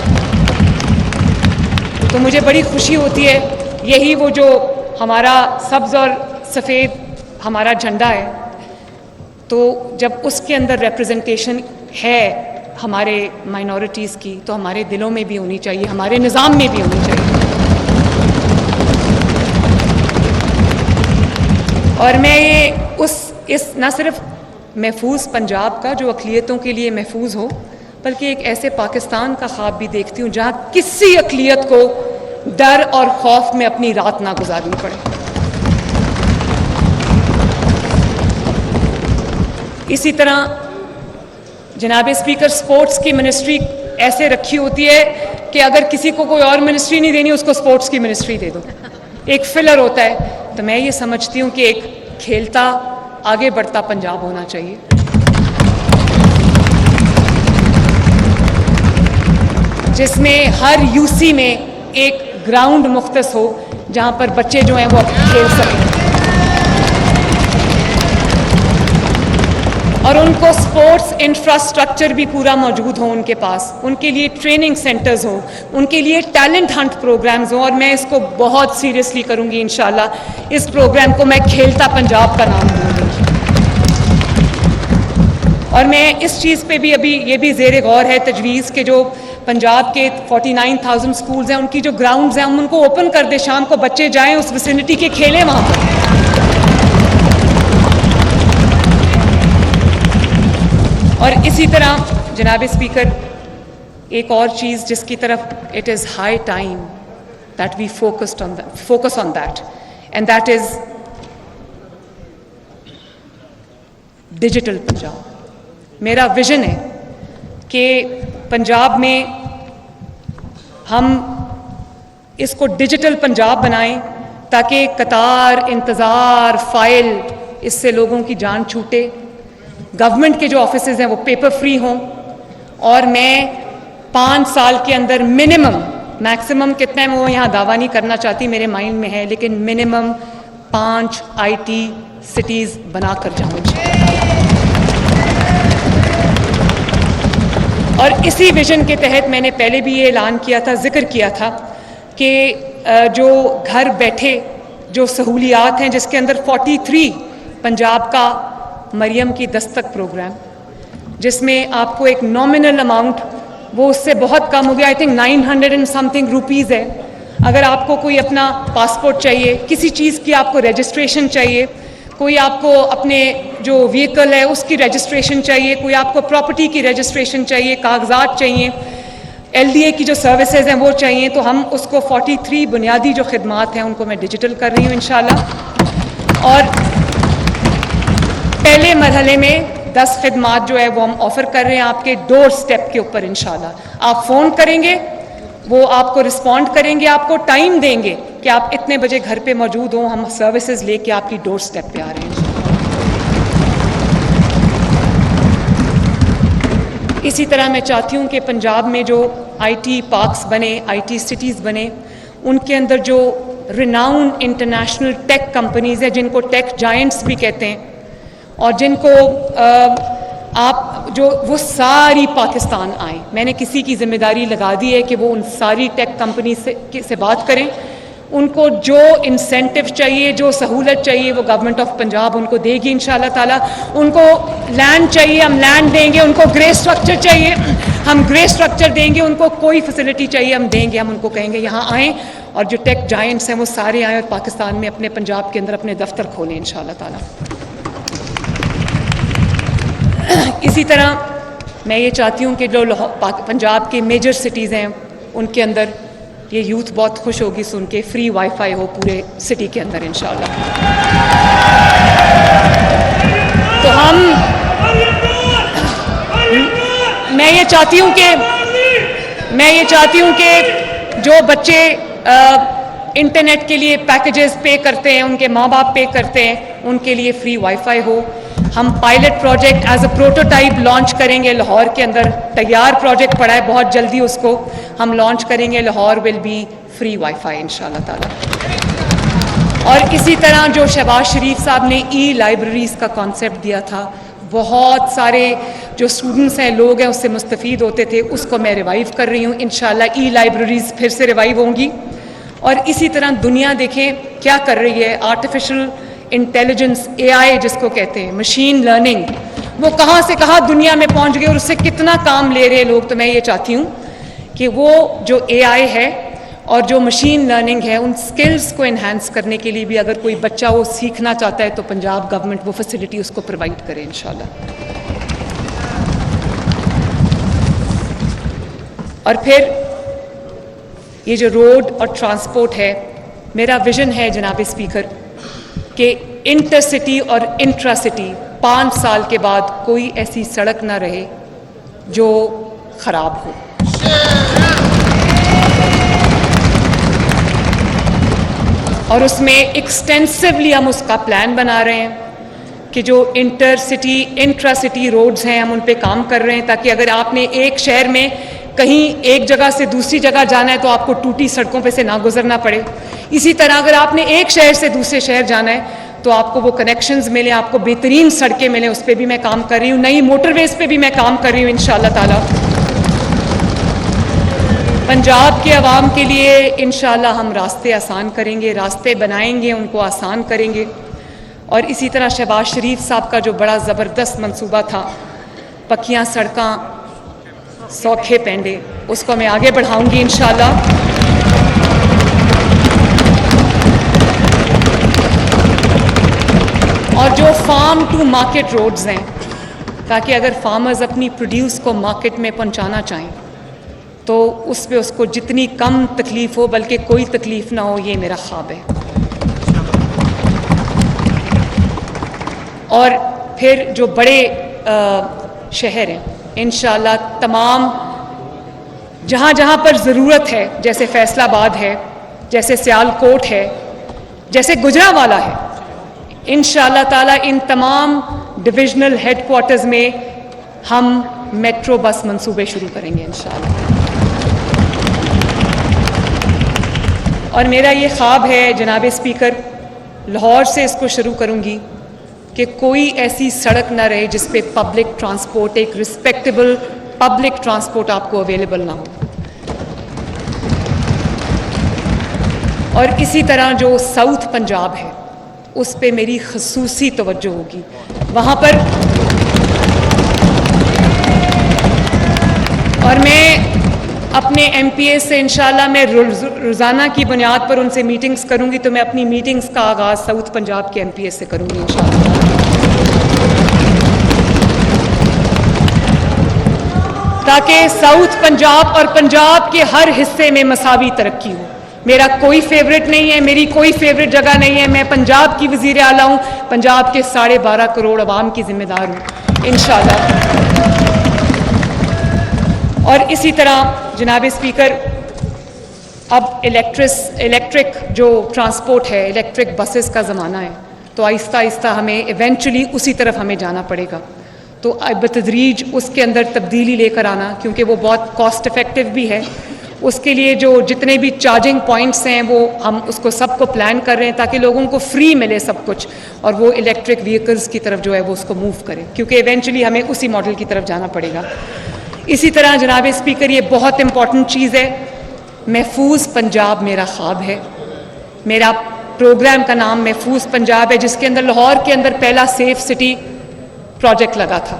تو مجھے بڑی خوشی ہوتی ہے. یہی وہ جو ہمارا سبز اور سفید ہمارا جھنڈا ہے, تو جب اس کے اندر ریپرزنٹیشن ہے ہمارے مائنورٹیز کی تو ہمارے دلوں میں بھی ہونی چاہیے, ہمارے نظام میں بھی ہونی چاہیے. اور میں یہ اس اس نہ صرف محفوظ پنجاب کا جو اقلیتوں کے لیے محفوظ ہو، بلکہ ایک ایسے پاکستان کا خواب بھی دیکھتی ہوں جہاں کسی اقلیت کو ڈر اور خوف میں اپنی رات نہ گزارنی پڑے. اسی طرح جناب اسپیکر، سپورٹس کی منسٹری ایسے رکھی ہوتی ہے کہ اگر کسی کو کوئی اور منسٹری نہیں دینی، اس کو سپورٹس کی منسٹری دے دو، ایک فلر ہوتا ہے. تو میں یہ سمجھتی ہوں کہ ایک کھیلتا آگے بڑھتا پنجاب ہونا چاہیے. جس میں ہر یو سی میں ایک گراؤنڈ مختص ہو جہاں پر بچے جو ہیں وہ کھیل سکیں، اور ان کو سپورٹس انفراسٹرکچر بھی پورا موجود ہو ان کے پاس، ان کے لیے ٹریننگ سینٹرز ہوں، ان کے لیے ٹیلنٹ ہنٹ پروگرامز ہوں. اور میں اس کو بہت سیریسلی کروں گی انشاءاللہ. اس پروگرام کو میں کھیلتا پنجاب کا نام دوں گی. اور میں اس چیز پہ بھی ابھی یہ بھی زیر غور ہے تجویز کہ جو پنجاب کے 49,000 سکولز ہیں ان کی جو گراؤنڈز ہیں ہم ان کو اوپن کر دیں، شام کو بچے جائیں اس وسینٹی کے کھیلیں وہاں پر. اور اسی طرح جناب اسپیکر، ایک اور چیز جس کی طرف it is high time that we focus on that, and that is digital Punjab. میرا ویژن ہے کہ پنجاب میں ہم اس کو ڈیجیٹل پنجاب بنائیں تاکہ قطار، انتظار، فائل، اس سے لوگوں کی جان چھوٹے. گورنمنٹ کے جو آفیسز ہیں وہ پیپر فری ہوں. اور میں 5 سال کے اندر منیمم، میکسیمم کتنا ہے وہ یہاں دعویٰ نہیں کرنا چاہتی، میرے مائنڈ میں ہے، لیکن منیمم 5 IT سٹیز بنا کر جاؤں. اور اسی ویژن کے تحت میں نے پہلے بھی یہ اعلان کیا تھا، ذکر کیا تھا کہ جو گھر بیٹھے جو سہولیات ہیں، جس کے اندر 43 پنجاب کا مریم کی دستک پروگرام، جس میں آپ کو ایک نامنل اماؤنٹ، وہ اس سے بہت کم ہو گیا، I think 900 and some thing rupees ہے. اگر آپ کو کوئی اپنا پاسپورٹ چاہیے، کسی چیز کی آپ کو رجسٹریشن چاہیے، کوئی آپ کو اپنے جو وہیکل ہے اس کی رجسٹریشن چاہیے، کوئی آپ کو پراپرٹی کی رجسٹریشن چاہیے، کاغذات چاہیے، LDA کی جو سروسز ہیں وہ چاہیے، تو ہم اس کو 43 بنیادی جو خدمات ہیں ان کو میں ڈیجیٹل کر رہی ہوں انشاءاللہ. اور پہلے مرحلے میں 10 خدمات جو ہے وہ ہم آفر کر رہے ہیں آپ کے ڈور سٹیپ کے اوپر انشاءاللہ. آپ فون کریں گے، وہ آپ کو رسپونڈ کریں گے، آپ کو ٹائم دیں گے کہ آپ اتنے بجے گھر پہ موجود ہوں، ہم سروسز لے کے آپ کی ڈور سٹیپ پہ آ رہے ہیں. اسی طرح میں چاہتی ہوں کہ پنجاب میں جو IT پارکس بنے، IT سٹیز بنے، ان کے اندر جو ریناؤنڈ انٹرنیشنل ٹیک کمپنیز ہیں، جن کو ٹیک جائنٹس بھی کہتے ہیں، اور جن کو آپ جو وہ ساری پاکستان آئیں. میں نے کسی کی ذمہ داری لگا دی ہے کہ وہ ان ساری ٹیک کمپنی سے بات کریں. ان کو جو انسینٹیو چاہیے، جو سہولت چاہیے، وہ گورنمنٹ آف پنجاب ان کو دے گی انشاءاللہ تعالیٰ. ان کو لینڈ چاہیے، ہم لینڈ دیں گے. ان کو گرے اسٹرکچر چاہیے، ہم گرے اسٹرکچر دیں گے. ان کو کوئی فیسلٹی چاہیے، ہم دیں گے. ہم ان کو کہیں گے یہاں آئیں، اور جو ٹیک جائنٹس ہیں وہ سارے آئیں اور پاکستان میں اپنے پنجاب کے اندر اپنے دفتر کھولیں انشاءاللہ تعالیٰ. اسی طرح میں یہ چاہتی ہوں کہ جو پنجاب کے میجر سٹیز ہیں ان کے اندر یہ یوتھ بہت خوش ہوگی سن کے فری وائی فائی ہو پورے سٹی کے اندر انشاءاللہ. تو میں یہ چاہتی ہوں کہ جو بچے انٹرنیٹ کے لیے پیکیجز پے کرتے ہیں، ان کے ماں باپ پے کرتے ہیں، ان کے لیے فری وائی فائی ہو. ہم pilot project as a prototype launch کریں گے لاہور کے اندر. تیار پروجیکٹ پڑا ہے، بہت جلدی اس کو ہم لانچ کریں گے. Lahore will be free wifi انشاءاللہ تعالیٰ. اور اسی طرح جو شہباز شریف صاحب نے ای لائبریریز کا کانسیپٹ دیا تھا، بہت سارے جو اسٹوڈنٹس ہیں، لوگ ہیں، اس سے مستفید ہوتے تھے، اس کو میں ریوائیو کر رہی ہوں. انشاءاللہ ای لائبریریز پھر سے ریوائیو ہوں گی. اور اسی طرح دنیا دیکھیں کیا کر رہی ہے. آرٹیفیشل انٹیلیجنس، AI جس کو کہتے ہیں، مشین لرننگ، وہ کہاں سے کہاں دنیا میں پہنچ گئے اور اس سے کتنا کام لے رہے لوگ. تو میں یہ چاہتی ہوں کہ وہ جو AI ہے اور جو مشین لرننگ ہے ان سکلز کو انہینس کرنے کے لیے بھی اگر کوئی بچہ وہ سیکھنا چاہتا ہے تو پنجاب گورنمنٹ وہ فیسلٹی اس کو پرووائڈ کرے انشاءاللہ. اور پھر یہ جو روڈ اور ٹرانسپورٹ ہے، میرا ویژن ہے جناب اسپیکر کہ انٹر سٹی اور انٹرا سٹی 5 سال کے بعد کوئی ایسی سڑک نہ رہے جو خراب ہو. اور اس میں ایکسٹینسولی ہم اس کا پلان بنا رہے ہیں کہ جو inter city intra city roads ہیں ہم ان پہ کام کر رہے ہیں، تاکہ اگر آپ نے ایک شہر میں کہیں ایک جگہ سے دوسری جگہ جانا ہے تو آپ کو ٹوٹی سڑکوں پہ سے نہ گزرنا پڑے. اسی طرح اگر آپ نے ایک شہر سے دوسرے شہر جانا ہے تو آپ کو وہ کنیکشنز ملیں، آپ کو بہترین سڑکیں ملیں. اس پہ بھی میں کام کر رہی ہوں، نئی موٹر ویز پہ بھی میں کام کر رہی ہوں انشاءاللہ تعالی. پنجاب کے عوام کے لیے انشاءاللہ ہم راستے آسان کریں گے، راستے بنائیں گے، ان کو آسان کریں گے. اور اسی طرح شہباز شریف صاحب کا جو بڑا زبردست منصوبہ تھا پکیاں سڑکاں سوکھے پینڈے، اس کو میں آگے بڑھاؤں گی انشاءاللہ. اور جو فارم ٹو مارکیٹ روڈز ہیں، تاکہ اگر فارمرز اپنی پروڈیوس کو مارکیٹ میں پہنچانا چاہیں تو اس پہ اس کو جتنی کم تکلیف ہو بلکہ کوئی تکلیف نہ ہو، یہ میرا خواب ہے. اور پھر جو بڑے شہر ہیں انشاءاللہ تمام جہاں جہاں پر ضرورت ہے، جیسے فیصل آباد ہے، جیسے سیال کوٹ ہے، جیسے گجرانوالہ ہے، انشاءاللہ تعالیٰ ان تمام ڈویژنل ہیڈ کوارٹرز میں ہم میٹرو بس منصوبے شروع کریں گے انشاءاللہ. اور میرا یہ خواب ہے جناب اسپیکر، لاہور سے اس کو شروع کروں گی کہ کوئی ایسی سڑک نہ رہے جس پہ پبلک ٹرانسپورٹ، ایک رسپیکٹیبل پبلک ٹرانسپورٹ آپ کو اویلیبل نہ ہو. اور اسی طرح جو ساؤتھ پنجاب ہے اس پہ میری خصوصی توجہ ہوگی. وہاں پر اور میں اپنے ایم پی اے سے انشاءاللہ میں روزانہ کی بنیاد پر ان سے میٹنگز کروں گی، تو میں اپنی میٹنگز کا آغاز ساؤتھ پنجاب کے ایم پی اے سے کروں گی انشاءاللہ. تاکہ ساؤتھ پنجاب اور پنجاب کے ہر حصے میں مساوی ترقی ہو. میرا کوئی فیوریٹ نہیں ہے، میری کوئی فیوریٹ جگہ نہیں ہے. میں پنجاب کی وزیر اعلیٰ ہوں، پنجاب کے 12.5 کروڑ عوام کی ذمہ دار ہوں انشاءاللہ. اور اسی طرح جناب اسپیکر، اب الیکٹرک جو ٹرانسپورٹ ہے، الیکٹرک بسز کا زمانہ ہے، تو آہستہ آہستہ ہمیں ایونچولی اسی طرف ہمیں جانا پڑے گا. تو بتدریج اس کے اندر تبدیلی لے کر آنا، کیونکہ وہ بہت کاسٹ افیکٹو بھی ہے. اس کے لیے جو جتنے بھی چارجنگ پوائنٹس ہیں وہ ہم اس کو سب کو پلان کر رہے ہیں تاکہ لوگوں کو فری ملے سب کچھ، اور وہ الیکٹرک وہیکلز کی طرف جو ہے وہ اس کو موو کریں، کیونکہ ایونچولی ہمیں اسی ماڈل کی طرف جانا پڑے گا. اسی طرح جناب اسپیکر، یہ بہت امپورٹنٹ چیز ہے، محفوظ پنجاب میرا خواب ہے. میرا پروگرام کا نام محفوظ پنجاب ہے، جس کے اندر لاہور کے اندر پہلا سیف سٹی پروجیکٹ لگا تھا.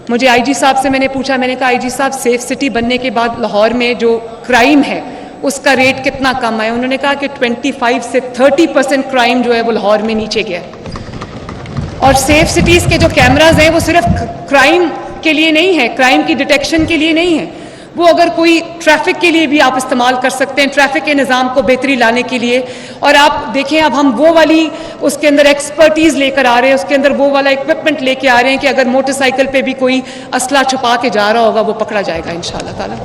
مجھے آئی جی صاحب سے میں نے پوچھا، میں نے کہا آئی جی صاحب سیف سٹی بننے کے بعد لاہور میں جو کرائم ہے اس کا ریٹ کتنا کم ہے؟ انہوں نے کہا کہ 25 سے 30% کرائم جو ہے وہ لاہور میں نیچے گیا ہے. اور سیف سٹیز کے جو کیمراز ہیں وہ صرف کرائم کے لیے نہیں ہے، کرائم کی ڈیٹیکشن کے لیے نہیں ہے، وہ اگر کوئی ٹریفک کے لیے بھی آپ استعمال کر سکتے ہیں، ٹریفک کے نظام کو بہتری لانے کے لیے. اور آپ دیکھیں اب ہم وہ والی اس کے اندر ایکسپرٹیز لے کر آ رہے ہیں، اس کے اندر وہ والا اکوپمنٹ لے کے آ رہے ہیں کہ اگر موٹر سائیکل پہ بھی کوئی اسلحہ چھپا کے جا رہا ہوگا وہ پکڑا جائے گا انشاءاللہ تعالی.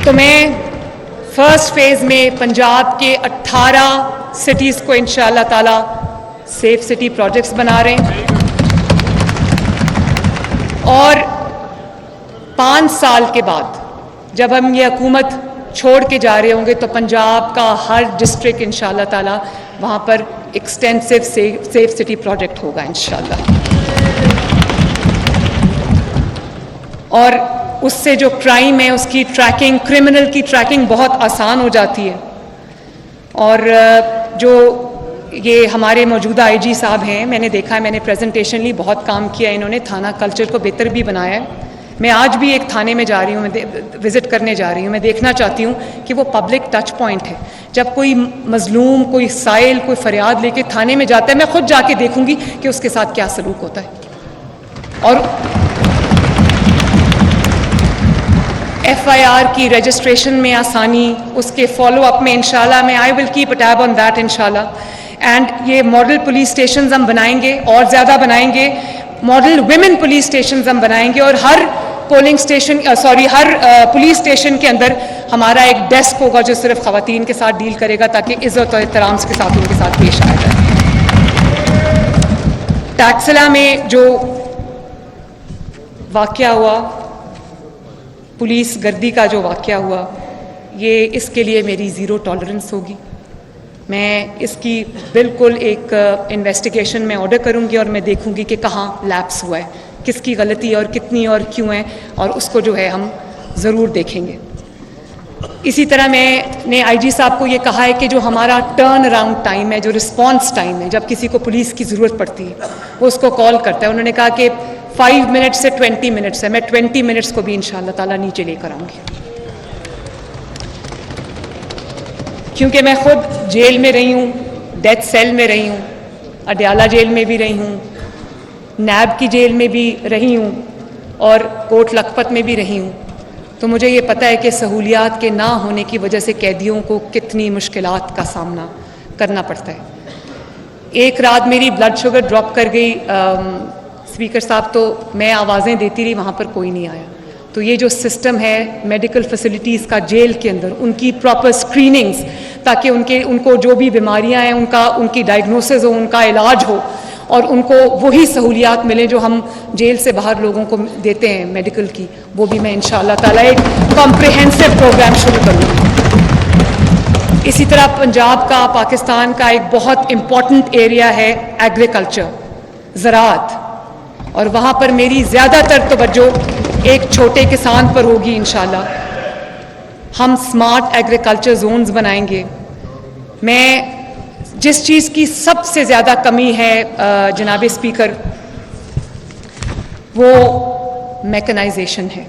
تو میں فرسٹ فیز میں پنجاب کے 18 سٹیز کو انشاءاللہ تعالی سیف سٹی پروجیکٹس بنا رہے ہیں، اور 5 سال کے بعد جب ہم یہ حکومت چھوڑ کے جا رہے ہوں گے تو پنجاب کا ہر ڈسٹرکٹ انشاءاللہ تعالی وہاں پر ایکسٹینسو سیف سٹی پروجیکٹ ہوگا انشاءاللہ. اور اس سے جو کرائم ہے اس کی ٹریکنگ، کرمنل کی ٹریکنگ بہت آسان ہو جاتی ہے. اور جو یہ ہمارے موجودہ آئی جی صاحب ہیں، میں نے دیکھا ہے، میں نے پریزنٹیشن لی، بہت کام کیا ہے انہوں نے، تھانہ کلچر کو بہتر بھی بنایا ہے. میں آج بھی ایک تھانے میں جا رہی ہوں, میں وزٹ کرنے جا رہی ہوں, میں دیکھنا چاہتی ہوں کہ وہ پبلک ٹچ پوائنٹ ہے. جب کوئی مظلوم, کوئی سائل, کوئی فریاد لے کے تھانے میں جاتا ہے, میں خود جا کے دیکھوں گی کہ اس کے ساتھ کیا سلوک ہوتا ہے. اور FIR کی رجسٹریشن میں آسانی, اس کے فالو اپ میں انشاءاللہ میں I will keep a tab on that انشاءاللہ. اینڈ یہ ماڈل پولیس اسٹیشنز ہم بنائیں گے, اور زیادہ بنائیں گے. ماڈل ویمن پولیس اسٹیشنز ہم بنائیں گے, اور ہر پولنگ اسٹیشن ہر پولیس اسٹیشن کے اندر ہمارا ایک ڈیسک ہوگا جو صرف خواتین کے ساتھ ڈیل کرے گا, تاکہ عزت اور احترام کے ساتھ ان کے ساتھ پیش آیا جائے. ٹیکسلا میں جو واقعہ ہوا, پولیس گردی کا جو واقعہ ہوا, یہ اس کے لیے میری زیرو ٹالرنس ہوگی. میں اس کی بالکل ایک انویسٹیگیشن میں آرڈر کروں گی, اور میں دیکھوں گی کہ کہاں لیپس ہوا ہے, کس کی غلطی اور کتنی اور کیوں ہے, اور اس کو جو ہے ہم ضرور دیکھیں گے. اسی طرح میں نے IG صاحب کو یہ کہا ہے کہ جو ہمارا ٹرن اراؤنڈ ٹائم ہے, جو رسپانس ٹائم ہے, جب کسی کو پولیس کی ضرورت پڑتی ہے وہ اس کو کال کرتا ہے, انہوں نے کہا کہ 5 منٹ سے 20 منٹس ہے. میں 20 منٹس کو بھی انشاءاللہ تعالیٰ نیچے لے کر آؤں گی, کیونکہ میں خود جیل میں رہی ہوں, ڈیتھ سیل میں رہی ہوں, اڈیالہ جیل میں بھی رہی ہوں, نیب کی جیل میں بھی رہی ہوں, اور کوٹ لکھپت میں بھی رہی ہوں. تو مجھے یہ پتہ ہے کہ سہولیات کے نہ ہونے کی وجہ سے قیدیوں کو کتنی مشکلات کا سامنا کرنا پڑتا ہے. ایک رات میری بلڈ شوگر ڈراپ کر گئی اسپیکر صاحب, تو میں آوازیں دیتی رہی, وہاں پر کوئی نہیں آیا. تو یہ جو سسٹم ہے میڈیکل فیسلٹیز کا جیل کے اندر, ان کی پراپر اسکریننگز, تاکہ ان کو جو بھی بیماریاں ہیں ان کی ڈائگنوسز ہو, ان کا علاج ہو, اور ان کو وہی سہولیات ملیں جو ہم جیل سے باہر لوگوں کو دیتے ہیں میڈیکل کی, وہ بھی میں انشاءاللہ تعالیٰ ایک کمپریہنسو پروگرام شروع کروں گی. اسی طرح پنجاب کا, پاکستان کا ایک بہت امپورٹنٹ ایریا ہے ایگریکلچر, زراعت, اور وہاں پر میری زیادہ تر توجہ ایک چھوٹے کسان پر ہوگی انشاءاللہ. ہم سمارٹ ایگریکلچر زونز بنائیں گے. میں جس چیز کی سب سے زیادہ کمی ہے جناب اسپیکر, وہ میکنائزیشن ہے.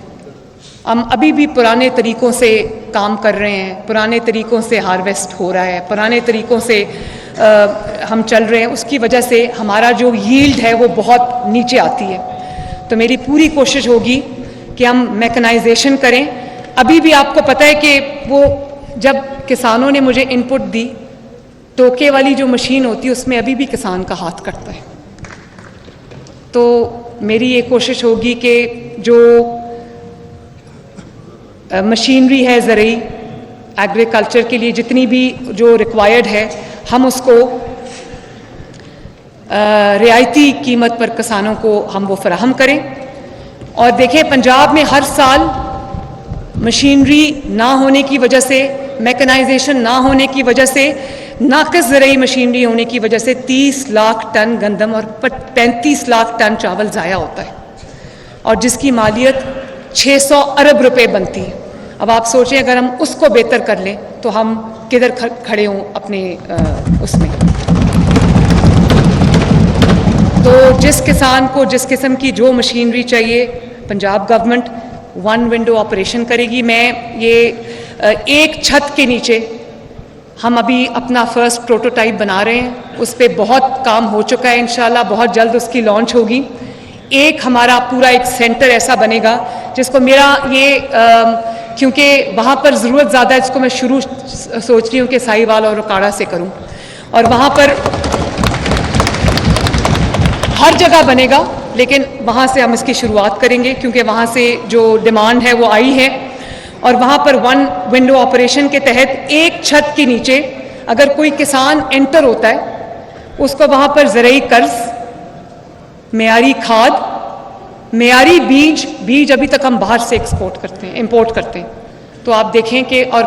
ہم ابھی بھی پرانے طریقوں سے کام کر رہے ہیں, پرانے طریقوں سے ہارویسٹ ہو رہا ہے, پرانے طریقوں سے ہم چل رہے ہیں. اس کی وجہ سے ہمارا جو ییلڈ ہے وہ بہت نیچے آتی ہے. تو میری پوری کوشش ہوگی کہ ہم میکنائزیشن کریں. ابھی بھی آپ کو پتہ ہے کہ وہ جب کسانوں نے مجھے ان پٹ دی, ٹوکے والی جو مشین ہوتی ہے اس میں ابھی بھی کسان کا ہاتھ کٹتا ہے. تو میری یہ کوشش ہوگی کہ جو مشینری ہے زرعی ایگریکلچر کے لیے, جتنی بھی جو ریکوائرڈ ہے, ہم اس کو رعایتی قیمت پر کسانوں کو ہم وہ فراہم کریں. اور دیکھیں پنجاب میں ہر سال مشینری نہ ہونے کی وجہ سے, میکنائزیشن نہ ہونے کی وجہ سے, ناقص زرعی مشینری ہونے کی وجہ سے 30 لاکھ ٹن گندم اور 35 لاکھ ٹن چاول ضائع ہوتا ہے, اور جس کی مالیت 600 ارب روپے بنتی ہے. اب آپ سوچیں اگر ہم اس کو بہتر کر لیں تو ہم کدھر کھڑے ہوں اپنے اس میں. تو جس کسان کو جس قسم کی جو مشینری چاہیے, پنجاب گورنمنٹ 1 ونڈو آپریشن کرے گی. میں یہ ایک چھت کے نیچے ہم ابھی اپنا فرسٹ پروٹوٹائپ بنا رہے ہیں, اس پہ بہت کام ہو چکا ہے, انشاءاللہ بہت جلد اس کی لانچ ہوگی. ایک ہمارا پورا ایک سینٹر ایسا بنے گا جس کو میرا یہ کیونکہ وہاں پر ضرورت زیادہ ہے, اس کو میں شروع سوچ رہی ہوں کہ ساہیوال اور اکاڑا سے کروں, اور وہاں پر ہر جگہ بنے گا, لیکن وہاں سے ہم اس کی شروعات کریں گے کیونکہ وہاں سے جو ڈیمانڈ ہے وہ آئی ہے. اور وہاں پر 1 ونڈو آپریشن کے تحت ایک چھت کے نیچے اگر کوئی کسان انٹر ہوتا ہے, اس کو وہاں پر زرعی قرض, معیاری کھاد, معیاری بیج ابھی تک ہم باہر سے امپورٹ کرتے ہیں. تو آپ دیکھیں کہ اور